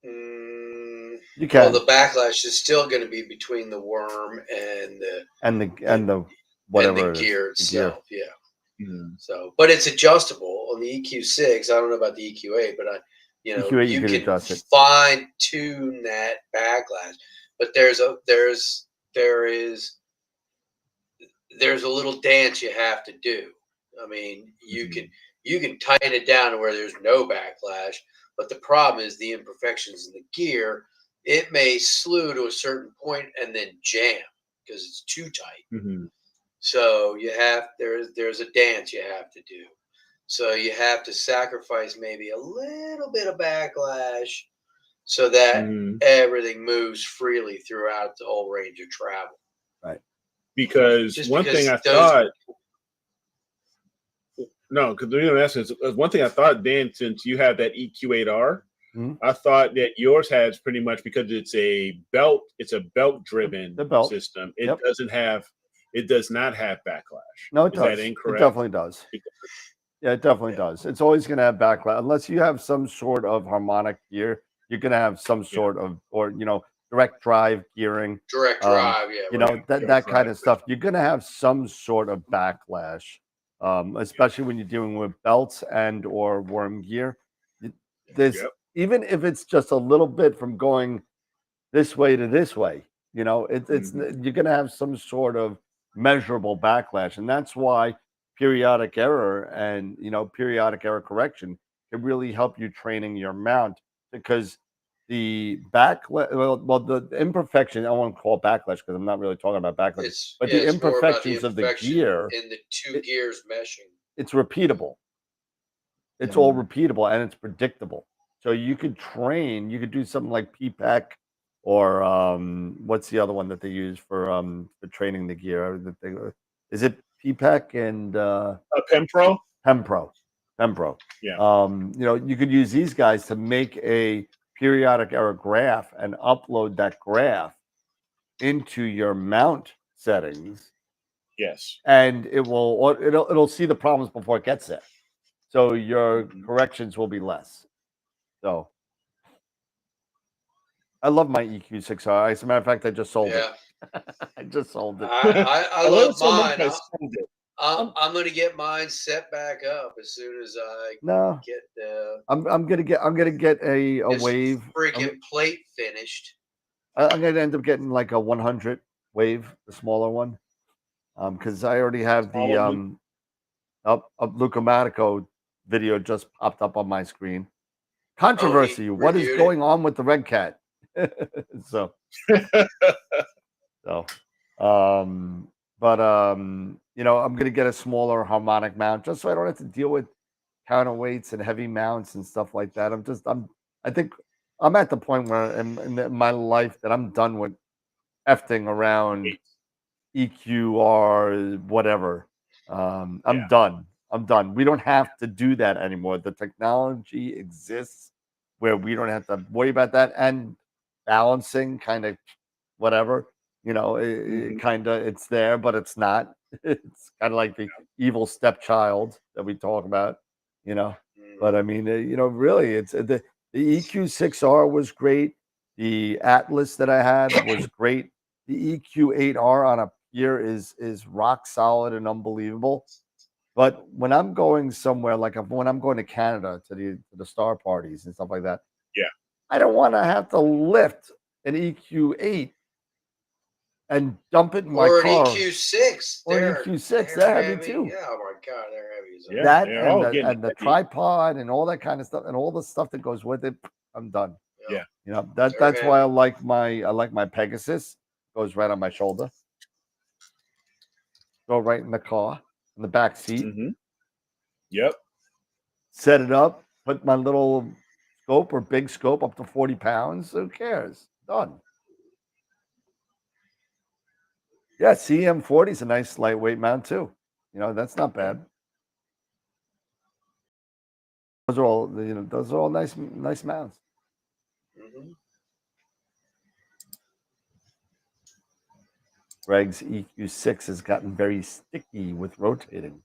You can. Well, the backlash is still going to be between the worm and the gear itself. Yeah. Mm-hmm. So, but it's adjustable on the EQ6. I don't know about the EQ8, but EQ8 you can adjust it. fine tune that backlash. But there's a little dance you have to do. I mean, you can tighten it down to where there's no backlash, but the problem is the imperfections in the gear. It may slew to a certain point and then jam because it's too tight. Mm-hmm. So there's a dance you have to do. So you have to sacrifice maybe a little bit of backlash so that everything moves freely throughout the whole range of travel. Right. Because one thing I thought, Dan, since you have that EQ8R, I thought that yours has pretty much, because it's a belt driven system. It does not have backlash. No, it Is does. that incorrect? It definitely does. Yeah, it definitely does. It's always going to have backlash unless you have some sort of harmonic gear. You're going to have some sort of, or direct drive gearing. Direct drive, that kind of stuff. You're going to have some sort of backlash, especially when you're dealing with belts and or worm gear. Even if it's just a little bit from going this way to this way, it's you're going to have some sort of measurable backlash, and that's why periodic error and periodic error correction can really help you training your mount, because the the imperfection, I won't call it backlash because I'm not really talking about backlash, but the imperfections of the gear in the two gears meshing, it's repeatable. It's all repeatable and it's predictable. So you could train, you could do something like PPEC or what's the other one that they use for training the gear? Is it PPEC and Pempro. Pempro. Yeah. You know, you could use these guys to make a periodic error graph and upload that graph into your mount settings, Yes. and it'll see the problems before it gets there, so your corrections will be less. So I love my EQ6R. As a matter of fact, I just sold it. I just sold it. I love mine. I sold it. I'm gonna get mine set back up as soon as I No, get the I'm gonna get a this wave. freaking plate finished. I'm gonna end up getting like a 100 wave, the smaller one, because I already have the up Luca Matico video just popped up on my screen. Controversy. What is going on with the Red Cat? So, but you know, I'm gonna get a smaller harmonic mount just so I don't have to deal with counterweights and heavy mounts and stuff like that. I think I'm at the point where in my life that I'm done with effing around EQ or whatever. I'm done. I'm done. We don't have to do that anymore. The technology exists where we don't have to worry about that, and balancing kind of whatever, you know, it's there, but it's not. It's kind of like the evil stepchild that we talk about, you know. But I mean, you know, really, it's the EQ6R was great. The Atlas that I had was great. The EQ8R on a Pier is rock solid and unbelievable. But when I'm going somewhere, like when I'm going to Canada to the star parties and stuff like that, I don't want to have to lift an EQ8 and dump it in my Or car. an EQ6. Or an EQ6. They're heavy too. Yeah, oh my God, they're heavy. Yeah, that they're and the tripod and all that kind of stuff and all the stuff that goes with it. I'm done. Yeah. You know, that's why I like my Pegasus. Goes right on my shoulder. Go right in the car, in the back seat. Yep. Set it up, put my little scope or big scope up to 40 pounds. Who cares? Done. Yeah, CM40 is a nice lightweight mount too. You know, that's not bad. Those are all nice mounts. Greg's EQ6 has gotten very sticky with rotating.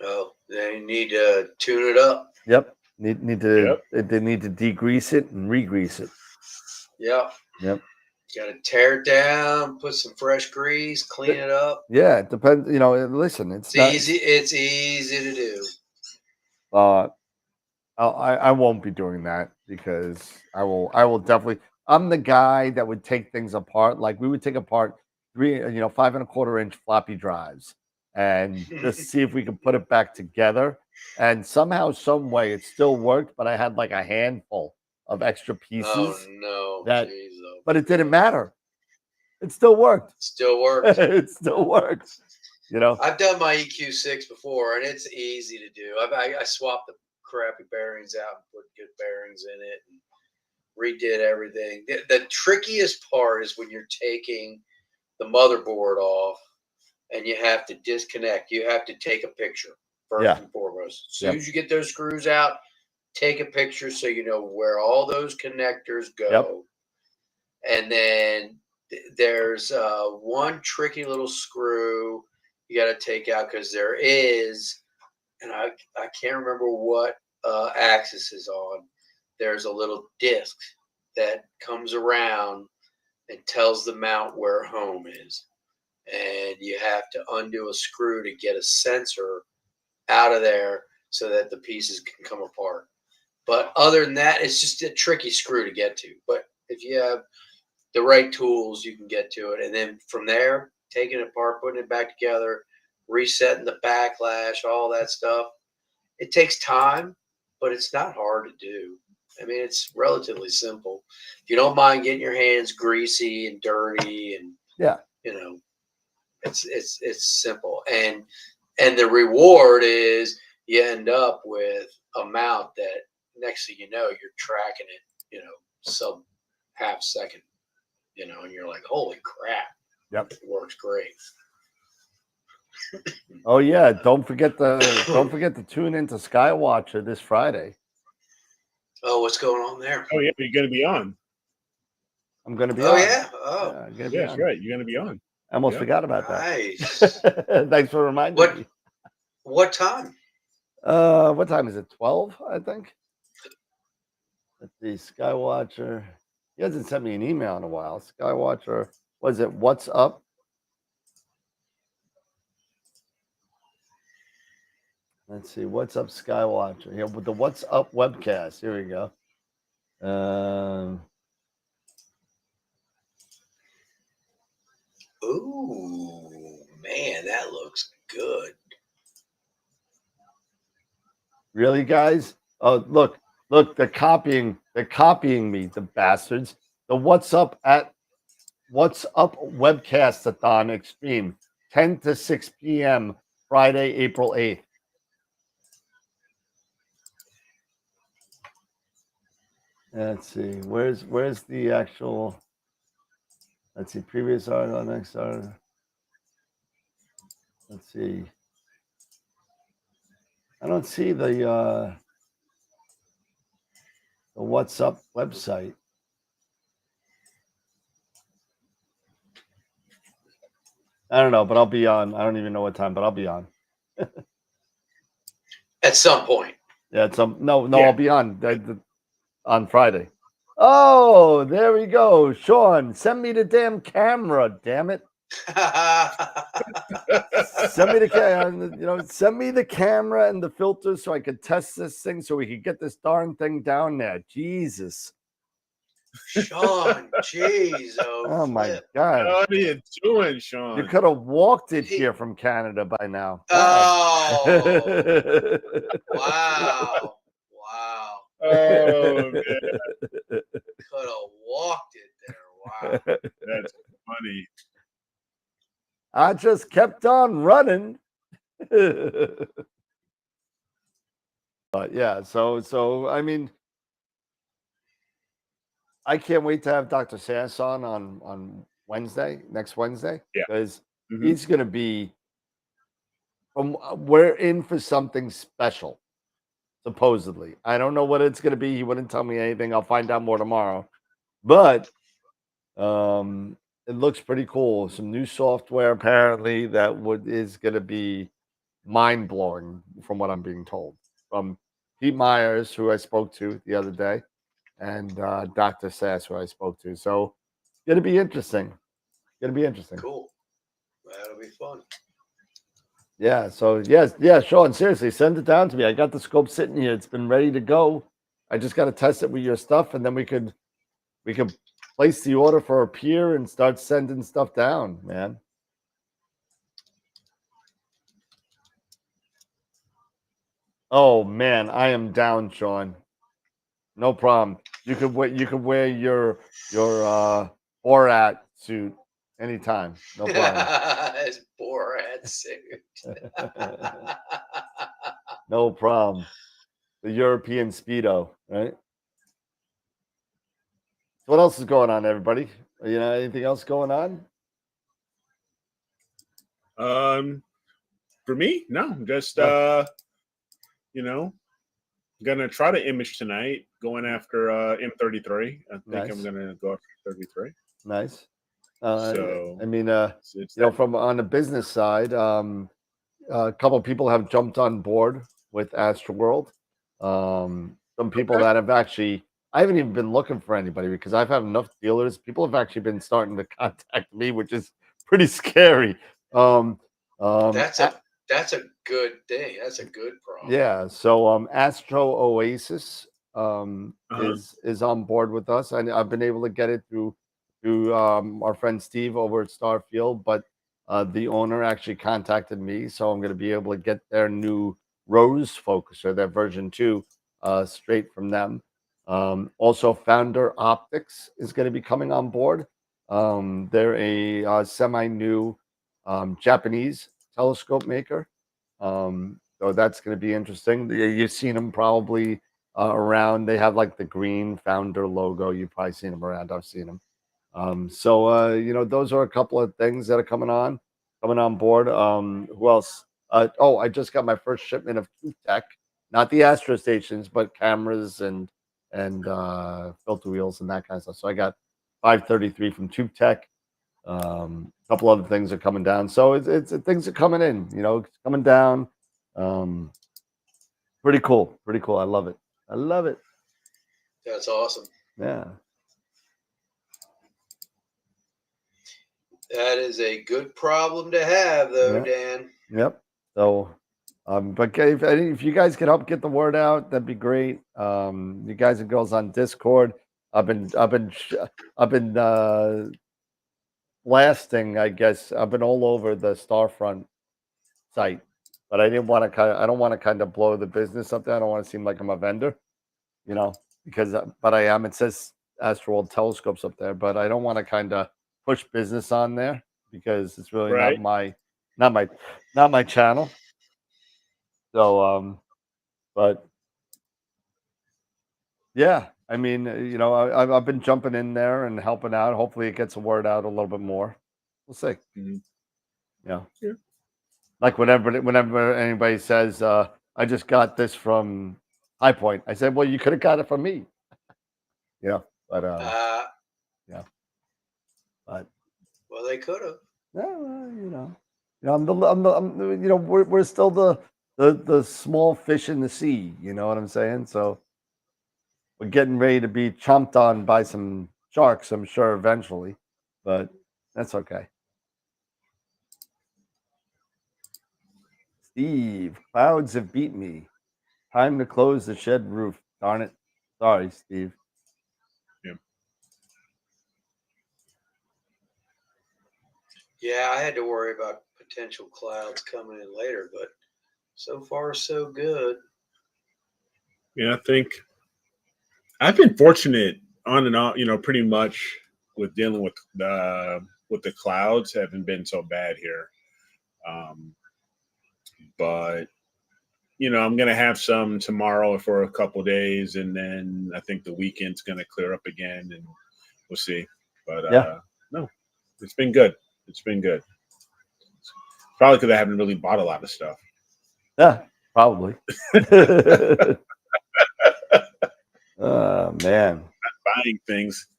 Oh, they need to tune it up. Yep. They need to degrease it and re-grease it. Yep. Yep. Got to tear it down, put some fresh grease, clean it up. Yeah, it depends. You know, listen, it's easy. It's easy to do. I won't be doing that because I will definitely. I'm the guy that would take things apart. Like we would take apart 5 1/4 inch floppy drives and just see if we could put it back together. And somehow, some way, it still worked. But I had like a handful of extra pieces. Oh no! But it didn't matter. It still worked. Still worked. It still works. You know, I've done my EQ6 before, and it's easy to do. I swapped the crappy bearings out and put good bearings in it and redid everything. The trickiest part is when you're taking the motherboard off and you have to disconnect. You have to take a picture first and foremost. As soon as you get those screws out, take a picture so you know where all those connectors go. And then there's one tricky little screw you got to take out because there is, and I can't remember what axis is on. There's a little disc that comes around and tells the mount where home is. And you have to undo a screw to get a sensor out of there so that the pieces can come apart. But other than that, it's just a tricky screw to get to. But if you have the right tools, you can get to it. And then from there, taking it apart, putting it back together, resetting the backlash, all that stuff. It takes time, but it's not hard to do. I mean, it's relatively simple. If you don't mind getting your hands greasy and dirty, and you know, it's simple. And the reward is you end up with a mount that next thing you know, you're tracking it, you know, sub half second, you know, and you're like, holy crap. Yep. It works great. Oh yeah, don't forget to tune into Skywatcher this Friday. Oh, what's going on there? Oh yeah, you're gonna be on. I'm gonna be Oh on. yeah. Oh, Yeah, I'm gonna be Yeah, that's on. right. You're gonna be on. I almost Yep. forgot about nice. that. Thanks for reminding me. What time? What time is it? 12, I think. Let's see, Skywatcher. He hasn't sent me an email in a while. Skywatcher, was it What's Up? Let's see, What's Up Skywatcher? Here with the What's Up webcast. Here we go. Ooh, man, that looks good. Really, guys? Oh, look, they're copying me, the bastards. The What's Up Webcast-a-thon Extreme, 10 to 6 p.m. Friday, April 8th. Let's see, where's the actual? Let's see, previous article, next article. Let's see. I don't see the What's Up website. I don't know, but I'll be on. I don't even know what time, but I'll be on. At some point. Yeah, no, yeah. I'll be on Friday. Oh, there we go. Sean, send me the damn camera, damn it. Send me the camera, send me the camera and the filters so I could test this thing so we could get this darn thing down there. Jesus. Sean, jeez. Oh my God. What are you doing, Sean? You could have walked it here from Canada by now. Oh. Wow. Wow. Oh, man. Could have walked it there. Wow. That's funny. I just kept on running. But yeah, so I mean, I can't wait to have Dr. Sass on next Wednesday. Yeah. Because he's going to be, we're in for something special, supposedly. I don't know what it's going to be. He wouldn't tell me anything. I'll find out more tomorrow. But it looks pretty cool. Some new software, apparently, that is going to be mind-blowing from what I'm being told. From Pete Myers, who I spoke to the other day, and Dr. Sass, who I spoke to. So it's going to be interesting. Cool. That'll be fun. Yeah. So yeah, Sean, seriously, send it down to me. I got the scope sitting here. It's been ready to go. I just got to test it with your stuff, and then we could place the order for a peer and start sending stuff down, man. Oh man, I am down, Sean. No problem. You could wear your Borat suit anytime. No problem. His Borat suit. No problem. The European Speedo, right? What else is going on, everybody? Anything else going on? For me, no. Just gonna try to image tonight. Going after M33. I think I'm gonna go after 33. Nice. So I mean, from on the business side, a couple of people have jumped on board with AstroWorld. Some people that have actually, I haven't even been looking for anybody because I've had enough dealers. People have actually been starting to contact me, which is pretty scary. That's a good thing. That's a good problem. Yeah. So Astro Oasis is on board with us. I've been able to get it through our friend Steve over at Starfield, but the owner actually contacted me, so I'm going to be able to get their new Rose focuser, their version 2, straight from them. Also, Founder Optics is going to be coming on board. They're a semi-new Japanese telescope maker. So that's going to be interesting. You've seen them probably around. They have like the green founder logo. You've probably seen them around. I've seen them. Those are a couple of things that are coming on board. Who else? I just got my first shipment of Tube Tech, not the Astro stations, but cameras and filter wheels and that kind of stuff. So I got 533 from Tube Tech. A couple other things are coming down. So it's things are coming in. It's coming down. Pretty cool. Pretty cool. I love it. I love it. That's awesome. Yeah. That is a good problem to have, though, Yeah. Dan. Yep. So, but if you guys can help get the word out, that'd be great. You guys and girls on Discord, I've been blasting. I guess I've been all over the Starfront site, but I don't want to kind of blow the business up there. I don't want to seem like I'm a vendor, but I am. It says AstroWorld Telescopes up there, but I don't want to kind of push business on there because it's really Right. not my channel. So, but yeah, I mean, I've been jumping in there and helping out. Hopefully, it gets the word out a little bit more. We'll see. Mhm. Yeah. Yeah. Like whenever anybody says, "I just got this from High Point," I said, "Well, you could have got it from me." But yeah, but Well, they could have. we're still the small fish in the sea. You know what I'm saying? So we're getting ready to be chomped on by some sharks, I'm sure, eventually, but that's okay. Steve, clouds have beat me. Time to close the shed roof. Darn it. Sorry, Steve. Yeah, I had to worry about potential clouds coming in later, but so far so good. Yeah, I think I've been fortunate on and off, pretty much with dealing with the clouds haven't been so bad here. But I'm gonna have some tomorrow for a couple days, and then I think the weekend's gonna clear up again, and we'll see. But no, it's been good. It's been good. Probably because I haven't really bought a lot of stuff. Yeah, probably. Oh man, buying things.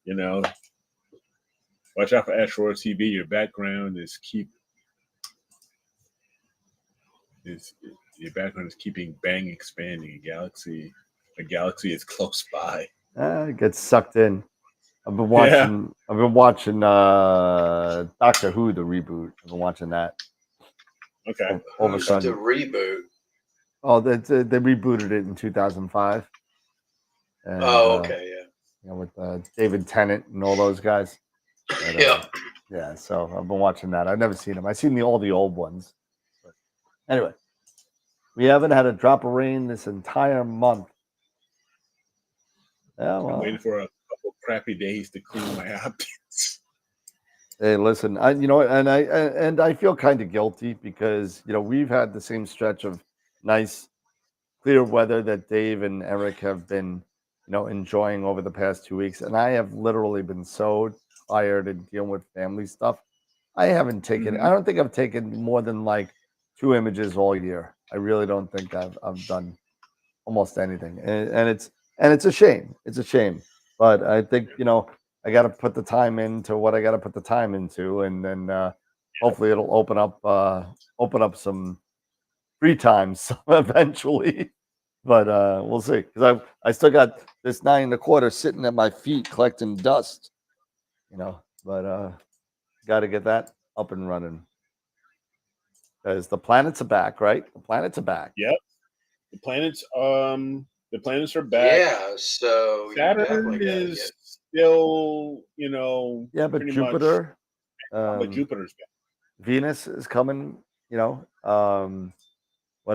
Watch out for AstroWorld TV. Your background is your background is keeping Bang expanding. A galaxy is close by. It gets sucked in. I've been watching. Yeah. I've been watching Doctor Who, the reboot. I've been watching that. Okay. Over Sunday. The reboot. Oh, they rebooted it in 2005. And, okay, yeah. With David Tennant and all those guys. And, yeah. So I've been watching that. I've never seen them. I've seen all the old ones. But anyway, we haven't had a drop of rain this entire month. Yeah, well, I'm waiting for a couple crappy days to clean my optics. Hey, listen, I feel kind of guilty because we've had the same stretch of nice, clear weather that Dave and Eric have been enjoying over the past 2 weeks, and I have literally been so tired of dealing with family stuff. I haven't taken. I don't think I've taken more than like 2 images all year. I really don't think I've done almost anything, and it's a shame. It's a shame, but I think I got to put the time into what I got to put the time into, and then hopefully it'll open up some free times eventually. But we'll see, because I still got this 9 1/4 sitting at my feet collecting dust, But got to get that up and running because the planets are back, right? The planets are back. Yep, the planets are back. Yeah, so Saturn is still, Yeah, but Jupiter. But Jupiter's back. Venus is coming. What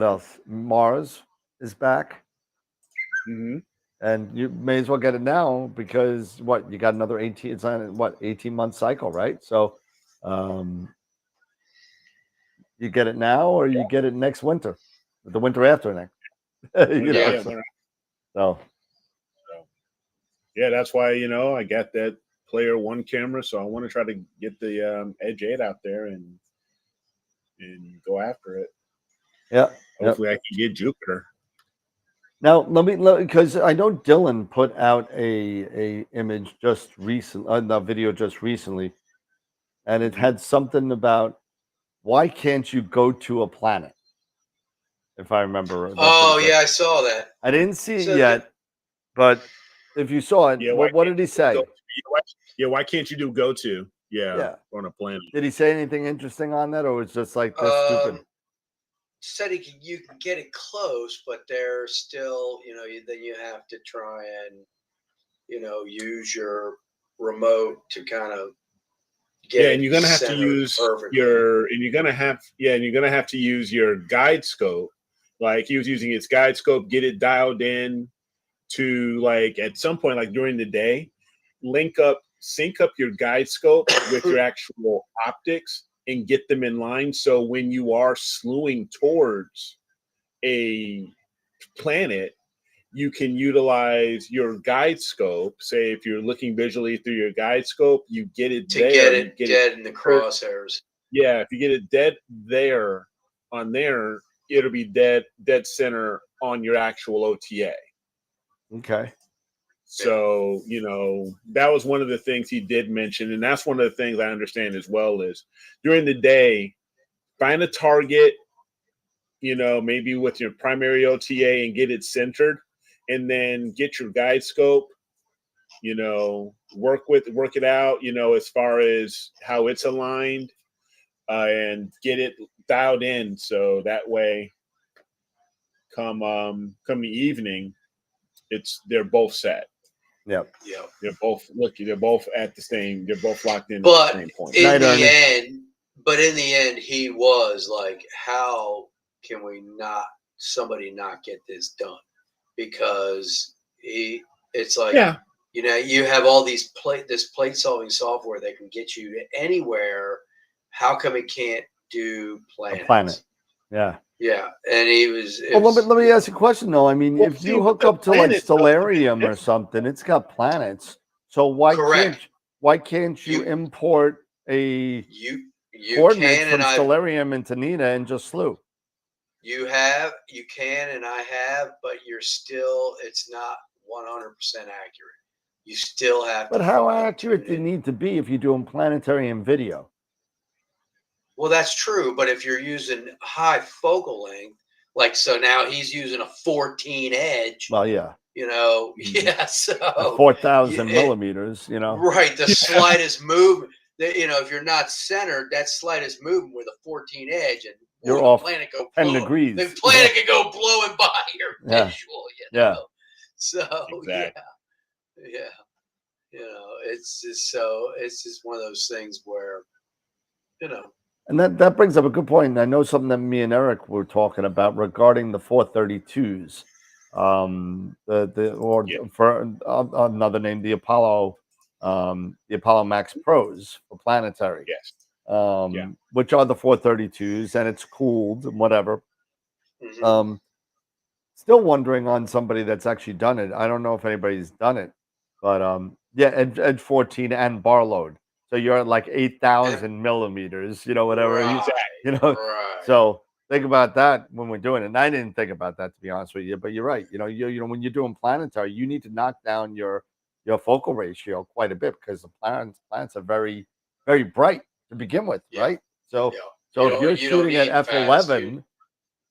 else? Mars is back. Mm-hmm. And you may as well get it now because you got another 18. It's on 18-month cycle, right? So, you get it now, or you get it next winter, the winter after next. So yeah, that's why I got that Player One camera, so I want to try to get the Edge 8 out there and go after it. yeah. Hopefully, I can get Jupiter. Now because I know Dylan put out a image just recently, the video just recently, and it had something about why can't you go to a planet? If I remember, that's what Oh he said. yeah, I saw that. I didn't see it So yet, but if you saw it, Yeah, what did he say? Why can't you do go to? Yeah. On a planet. Did he say anything interesting on that, or was it just like this stupid? Said you can get it close, but they're still, then you have to try and, use your remote to kind of get and you're gonna have to use you're gonna have to use your guide scope. Like he was using its guide scope, get it dialed in to like at some point, like during the day, sync up your guide scope with your actual optics and get them in line. So when you are slewing towards a planet, you can utilize your guide scope. Say if you're looking visually through your guide scope, you get it get it dead in the crosshairs. Yeah, if you get it dead there on there, it'll be dead center on your actual OTA. Okay. So, that was one of the things he did mention. And that's one of the things I understand as well is during the day, find a target, maybe with your primary OTA and get it centered, and then get your guide scope, work it out, as far as how it's aligned, and get it dialed in. So that way, come the evening, they're both set. Yep. Yeah. They're both at the same. They're both locked in But at the same point. in the end, he was like, "How can somebody not get this done?" Because it's like, you have all this plate solving software that can get you anywhere. How come it can't do planets? A planet. Yeah. Yeah, and let me ask you a question though. I mean, if you hook up to like Stellarium or something, it's got planets. So why can't you import a coordinates from Stellarium into Nina and just slew? You can, and I have, but it's not 100% accurate. You still have. But how accurate do you need to be if you're doing planetarium video? Well, that's true, but if you're using high focal length, like so now he's using a 14 edge. Well, yeah. So 4,000 millimeters, Right, the slightest movement, if you're not centered, that slightest movement with a 14 edge, and you're off planet go 10 degrees. The planet can go blowing by your visual, Yeah. So, exactly. it's just one of those things where, And that brings up a good point. I know something that me and Eric were talking about regarding the 432s. For another name, the Apollo Max Pros for planetary. Yes. Which are the 432s, and it's cooled and whatever. mm-hmm. Still wondering on somebody that's actually done it. I don't know if anybody's done it, but Edge 14 and bar load. So you're at like 8,000 millimeters, whatever. Right. So think about that when we're doing it. And I didn't think about that, to be honest with you, but you're right. When you're doing planetary, you need to knock down your focal ratio quite a bit because the planets are very, very bright to begin with, right? So if you're shooting at f11,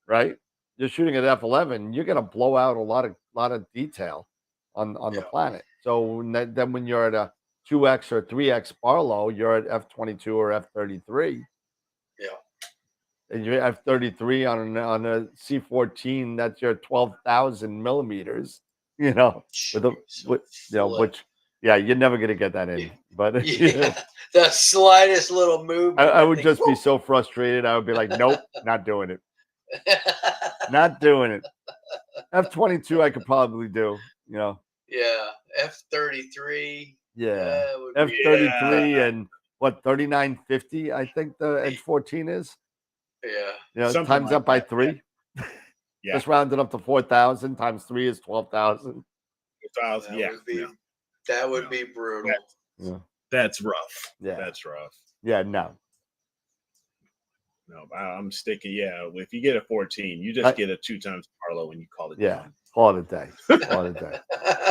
right? You're shooting at f11, you're gonna blow out a lot of detail on the planet. So then when you're at a 2x or 3x Barlow, you're at f22 or f33. Yeah. And you're at f33 on a C14, that's your 12,000 millimeters. Which you're never gonna get that in. But the slightest little movement. I would just be so frustrated. I would be like, nope, not doing it. Not doing it. F22 I could probably do, Yeah, F33. Yeah, F33 and what 3950? I think the Edge 14 is. Yeah. Times up by 3. Yeah. Just round it up to 4,000 times 3 is 12,000. 1,000. Yeah. That would be brutal. Yeah. That's rough. Yeah. That's rough. Yeah, no. No, I'm sticking. Yeah, if you get a 14, you just get a 2 times parlay and you call it. Yeah, done. call it a day. Call it a day.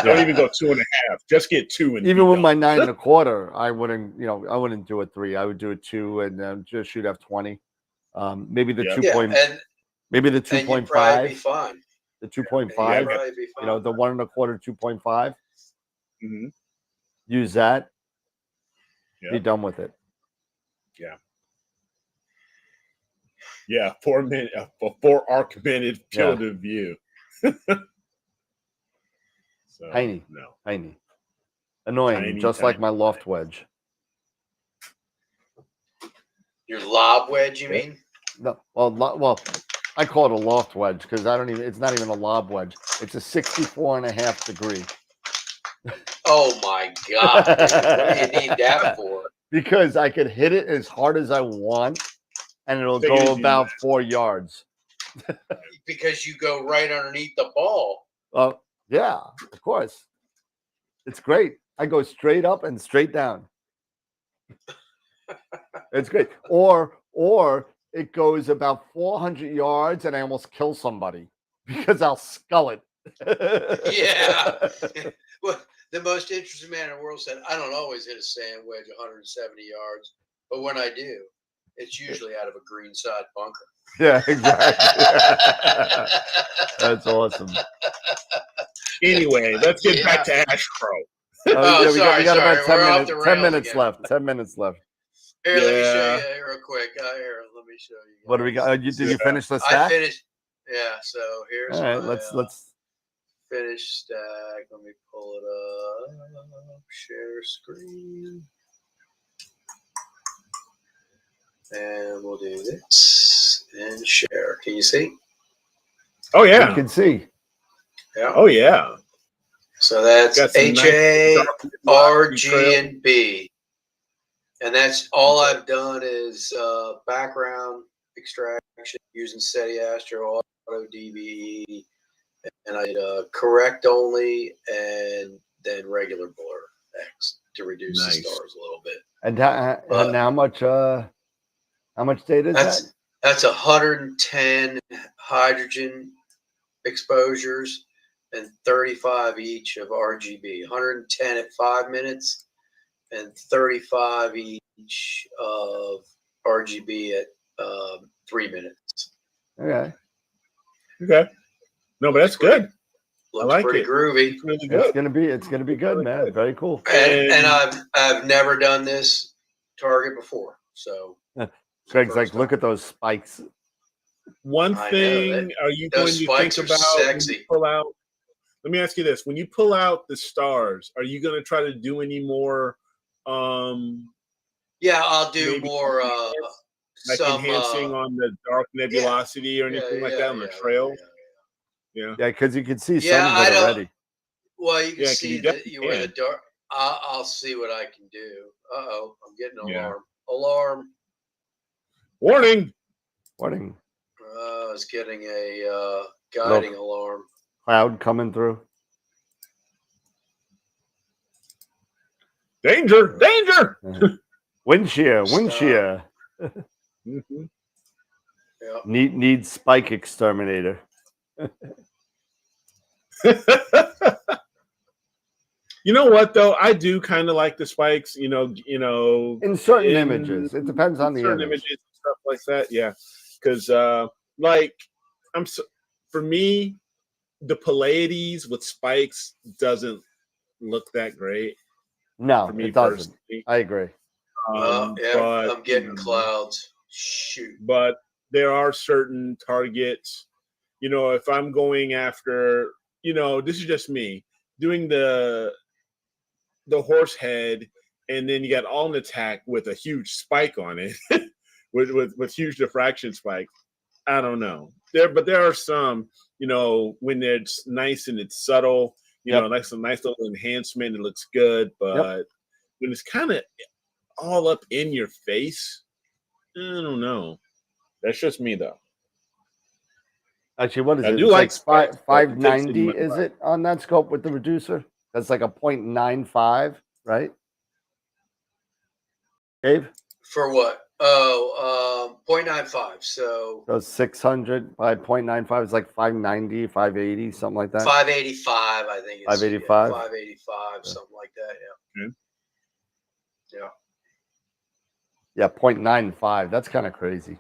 Don't even go 2.5. Just get 2 and even with done. my 9 1/4, I wouldn't do a 3. I would do a 2 and just shoot F 20. Maybe the 2 point. Maybe the 2.5. Be fine. The 2.5. Be fine. The 1 1/4 2.5. Mm-hmm. Use that. Be done with it. Yeah. Yeah, 4 minute, 4 arc minute field of view. So, tiny, no, tiny, annoying, just like my loft wedge. Your lob wedge, you mean? No, well, I call it a loft wedge because it's not even a lob wedge. It's a 64.5 degree. Oh my God! What do you need that for? Because I could hit it as hard as I want, and it'll go about 4 yards. Because you go right underneath the ball. Yeah, of course. It's great. I go straight up and straight down. It's great. Or it goes about 400 yards, and I almost kill somebody because I'll skull it. Yeah. Well, the most interesting man in the world said, I don't always hit a sand wedge 170 yards, but when I do, it's usually out of a green side bunker. Yeah, exactly. That's awesome. Anyway, let's get back to Astro. We got about 10 minutes left. 10 minutes left. Here, let me show you real quick. Here, let me show you. What do we got? Did you finish the stack? I finished. Yeah, so here's all right. my, Let's finish stack. Let me pull it up. Share screen. And we'll do this and share. Can you see? Oh yeah, you can see. Yeah. Oh yeah. So that's HA, RG, and B. And that's all I've done is background extraction using SETI Astro Auto DVE, and I did correct only and then regular blur X to reduce the stars a little bit. And how much data is that? That's 110 hydrogen exposures and 35 each of RGB. 110 at 5 minutes and 35 each of RGB at 3 minutes. Okay. No, but that's good. Looks I like pretty groovy. It's really good. It's gonna be good, man. Very cool. And I've never done this target before, so Greg's like, look at those spikes. One thing, are you going to think about when you pull out? Let me ask you this: when you pull out the stars, are you going to try to do any more? Yeah, I'll do more. Like enhancing on the dark nebulosity or anything like that on the trail. Yeah, because you can see some of it already. Well, you can see that you wear the dark. I'll see what I can do. Uh-oh, I'm getting an alarm. Alarm. Warning. I was getting a guiding alarm. Cloud coming through. Danger! Wind shear. Mm-hmm. Yep. Need spike exterminator. You know what though? I do kind of like the spikes. You know, in certain images, it depends on the images and stuff like that. Yeah, because for me, the Pleiades with spikes doesn't look that great. No, for me it doesn't. Personally. I agree. But I'm getting clouds. Shoot. But there are certain targets. If I'm going after, this is just me doing the horse head, and then you got all an attack with a huge spike on it, with huge diffraction spikes. I don't know. There are some, when it's nice and it's subtle, like some nice little enhancement, it looks good. But when it's kind of all up in your face, I don't know. That's just me though. Actually, what is I it? do It's like like spikes, but it takes 590, too is much. it on that scope with the reducer? That's like a 0.95, right? Dave? For what? Oh, 0.95. So So 600 by 0.95 is like 590, 580, something like that. 585, I think. It's 585? 585, something like that. Yeah. Okay. Yeah. Yeah, 0.95. That's kind of crazy.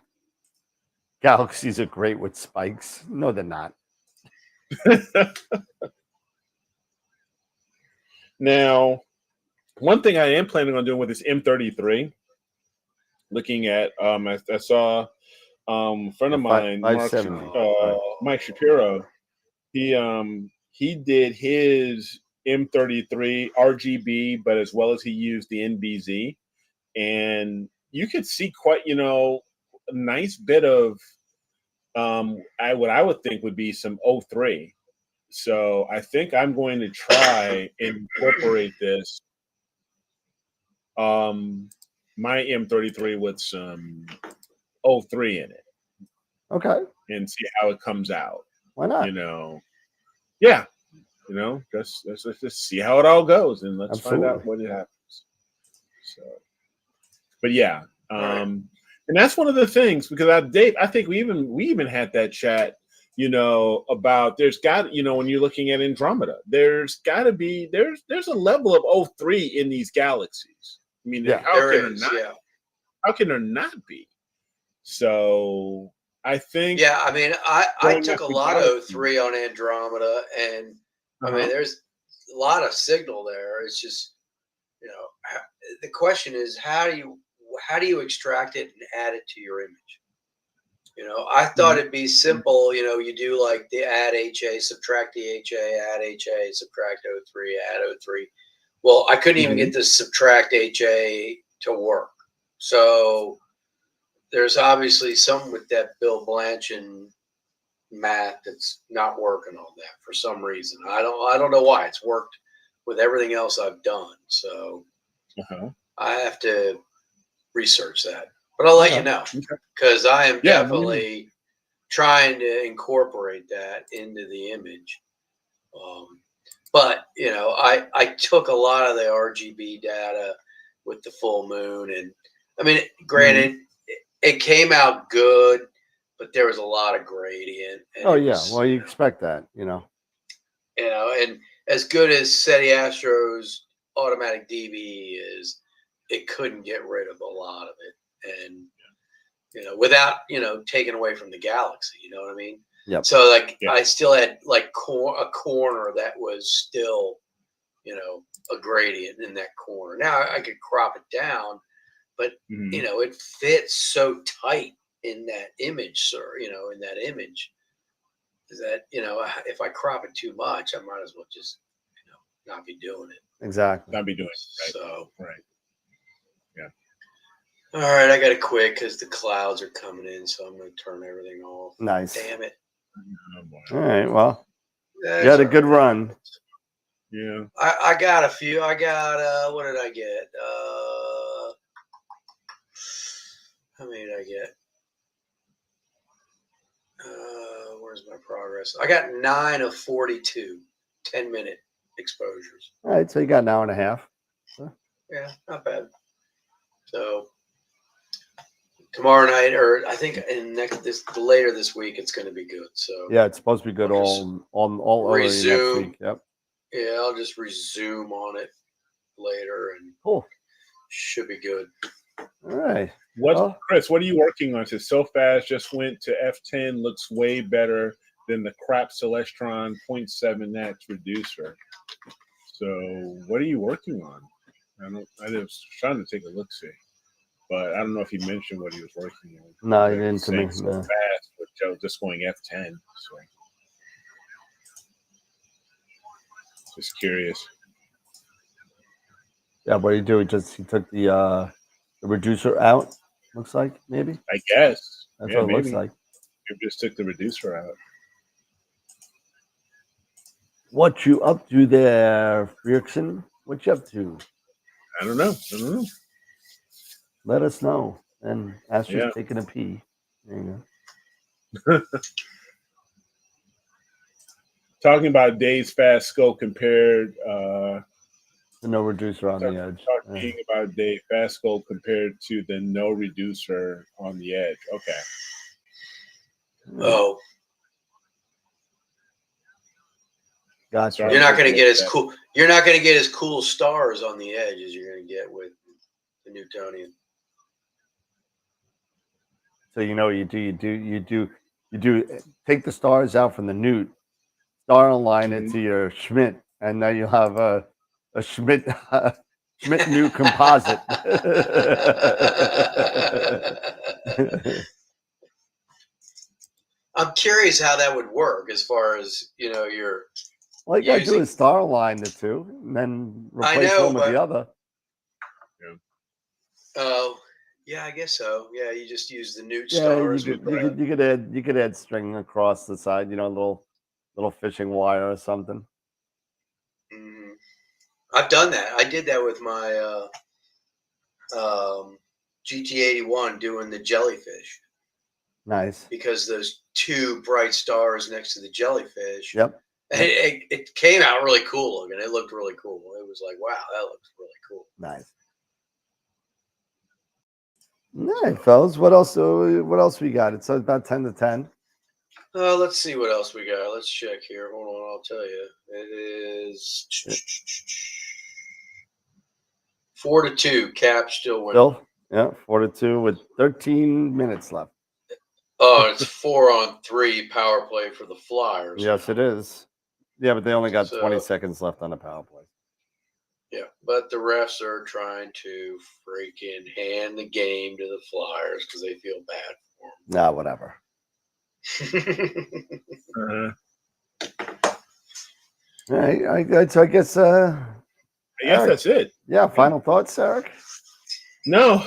Galaxies are great with spikes. No, they're not. Now, one thing I am planning on doing with this M33, looking at, I saw a friend of mine, 570. Mike Shapiro, he did his M33 RGB, but as well as he used the NBZ, and you could see quite, a nice bit of what I would think would be some O3. So I think I'm going to try and incorporate this my M33 with some O3 in it Okay. and see how it comes out. Why not? Yeah, let's just see how it all goes and let's Absolutely. find out what it happens. So, but yeah, and that's one of the things because Dave, I think we even had that chat, about there's got, when you're looking at Andromeda, there's got to be there's a level of O3 in these galaxies. I mean, Yeah, how can there not be? So I think, Yeah, I mean, I took a after lot of galaxies. O3 on Andromeda, and I mean, there's a lot of signal there. It's just, the question is how do you extract it and add it to your image? I thought it'd be simple. You do like the add HA, subtract the HA, add HA, subtract O3, add O3. Well, I couldn't even get the subtract HA to work. So there's obviously something with that Bill Blanchard math that's not working on that for some reason. I don't know why. It's worked with everything else I've done. So I have to research that. But I'll let you know because I am definitely trying to incorporate that into the image. But I took a lot of the RGB data with the full moon, and I mean, granted, it came out good, but there was a lot of gradient. And well, you expect that, and as good as SETI Astro's automatic DB is, it couldn't get rid of a lot of it, and without taking away from the galaxy. You know what I mean? Yep. So I still had like a corner that was still a gradient in that corner. Now I could crop it down, but it fits so tight in that image, sir. In that image, is that if I crop it too much, I might as well just not be doing it. Exactly. Not be doing it. Right. So right. Yeah. All right, I got to quit because the clouds are coming in, so I'm going to turn everything off. Nice. Damn it. All right. Well, you had a good run. Yeah. I got a few. I got what did I get? How many did I get? Where's my progress? I got 9 of 42 10-minute exposures. All right, so you got an hour and a half. Yeah, not bad. So tomorrow night, or I think later this week, it's going to be good. So yeah, it's supposed to be good all early next week. Yep. Yeah, I'll just resume on it later, and cool. Should be good. All right. Chris, what are you working on? So fast just went to F10, looks way better than the crap Celestron 0.7x reducer. So what are you working on? I was trying to take a look see, but I don't know if he mentioned what he was working on. No, he didn't to me. So No. fast, but just going F10. So just curious. Yeah, what do you do? He took the reducer out. Looks like maybe. I guess That's what it looks like. You just took the reducer out. What you up to there, Frickson? What you up to? I don't know. Let us know. And Astro's taking a pee. There you go. talking about Dave's fast scope compared. The no reducer on the edge. Talking about Dave fast scope compared to the no reducer on the edge. Okay. Oh, Gotcha. Sorry. you're not going to get as cool. You're not going to get as cool stars on the edge as you're going to get with the Newtonian. So you know what you do take the stars out from the Newt, star align it to your Schmidt, and then you'll have a Schmidt Schmidt Newt composite. I'm curious how that would work as far as your. All you gotta do is star align the two, and then replace one with the other. Oh, yeah, I guess so. Yeah, you just use the Newt Yeah, stars. you could add string across the side, a little fishing wire or something. Mm-hmm. I've done that. I did that with my GT81 doing the jellyfish. Nice. Because those two bright stars next to the jellyfish. Yep. It came out really cool looking. It looked really cool. It was like, wow, that looks really cool. Nice. All right, fellas. What else we got? It's about 10 to 10. Let's see what else we got. Let's check here. Hold on, I'll tell you. It is 4-2. Cap still winning. Still, yeah, 4-2 with 13 minutes left. Oh, it's 4-on-3 power play for the Flyers. Yes, it is. Yeah, but they only got 20 seconds left on the power play. Yeah, but the refs are trying to freaking hand the game to the Flyers because they feel bad for them. Nah, whatever. All right, so I guess Eric, that's it. Yeah, final thoughts, Eric? No,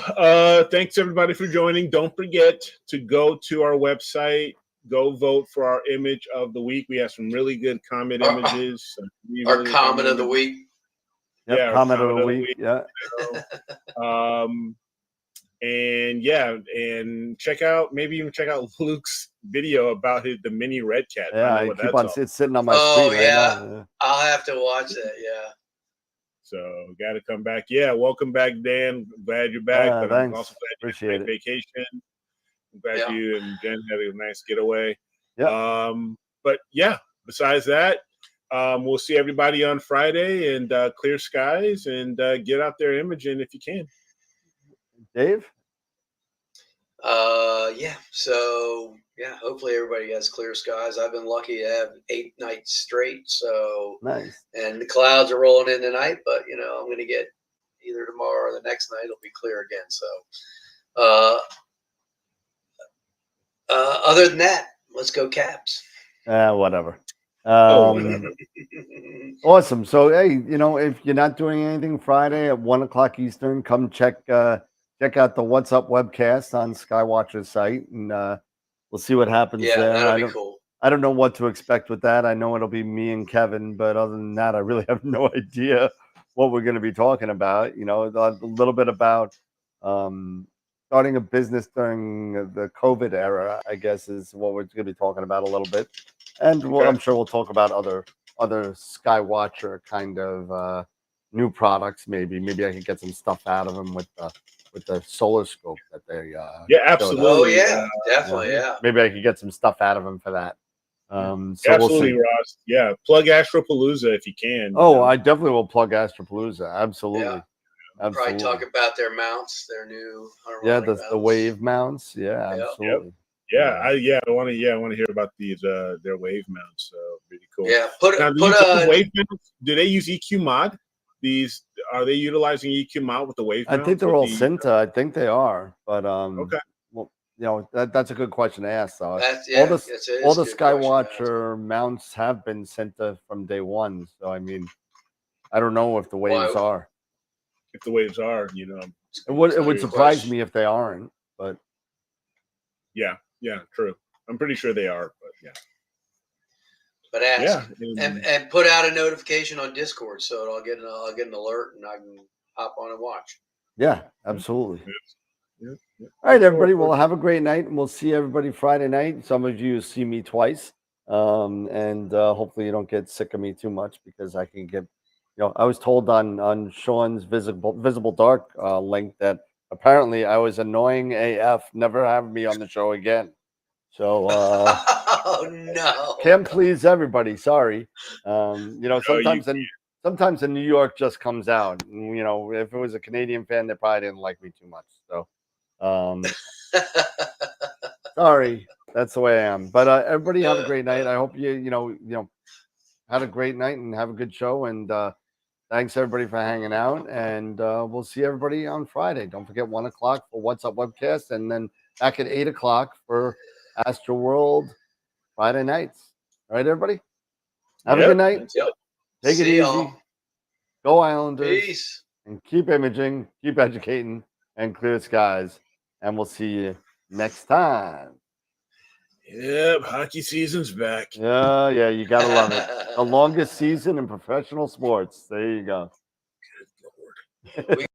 thanks everybody for joining. Don't forget to go to our website, go vote for our image of the week. We have some really good comment images. Our comment of the week. Yep, Yeah, comment of the week. Yeah. And check out Luke's video about the mini red cat. Yeah, I keep on it's sitting on my screen right now. I'll have to watch that. Yeah. So got to come back. Yeah, welcome back, Dan. Glad you're back. But thanks. I'm also glad you Appreciate had a vacation. I'm glad you and Jen had a nice getaway. Yeah. But yeah, besides that, we'll see everybody on Friday and clear skies and get out there imaging if you can. Dave? Yeah. So yeah, hopefully everybody has clear skies. I've been lucky to have 8 nights straight. So nice. And the clouds are rolling in tonight, but I'm going to get either tomorrow or the next night. It'll be clear again. So, other than that, let's go Caps. Whatever. Awesome. So hey, if you're not doing anything Friday at 1:00 Eastern, come check out the What's Up webcast on Skywatcher's site, and we'll see what happens there. That'll be cool. I don't know what to expect with that. I know it'll be me and Kevin, but other than that, I really have no idea what we're going to be talking about. A little bit about starting a business during the COVID era, I guess, is what we're going to be talking about a little bit. And I'm sure we'll talk about other Skywatcher kind of new products. Maybe I could get some stuff out of them with the solar scope that they absolutely. Oh yeah, definitely. Yeah. Maybe I could get some stuff out of them for that. So absolutely, we'll Ross. Yeah, plug AstroPalooza if you can. I definitely will plug AstroPalooza. Absolutely. Yeah. Probably talk about their mounts, their new the wave mounts. Yeah, absolutely. I want to hear about these their wave mounts. So pretty cool. Yeah, wave mounts. Do they use EQ mod? Are they utilizing EQ mod with the wave mounts? I think they're all Cinta. I think they are, but okay. Well, that's a good question to ask, though. All the Skywatcher mounts have been Cinta from day one. So I mean, I don't know if the waves are. If the waves are, it would surprise me if they aren't. But yeah, true. I'm pretty sure they are, but yeah. But ask and put out a notification on Discord so I'll get an alert and I can hop on and watch. Yeah, absolutely. Yeah. All right, everybody. Well, have a great night, and we'll see everybody Friday night. Some of you see me twice. And hopefully you don't get sick of me too much because I can get, I was told on Sean's Visible Dark link that apparently I was annoying AF. Never have me on the show again. So Oh no! can't please everybody. Sorry. Sometimes in New York just comes out. If it was a Canadian fan, they probably didn't like me too much. So sorry. That's the way I am. But everybody have a great night. I hope you had a great night and have a good show. And thanks everybody for hanging out. And we'll see everybody on Friday. Don't forget 1 o'clock for What's Up Webcast, and then back at 8 o'clock for AstroWorld Friday nights. All right, everybody. Have a good night. Take it easy. Go Islanders. Peace. And keep imaging, keep educating, and clear skies. And we'll see you next time. Yep, hockey season's back. Yeah, you gotta love it. The longest season in professional sports. There you go. Good Lord.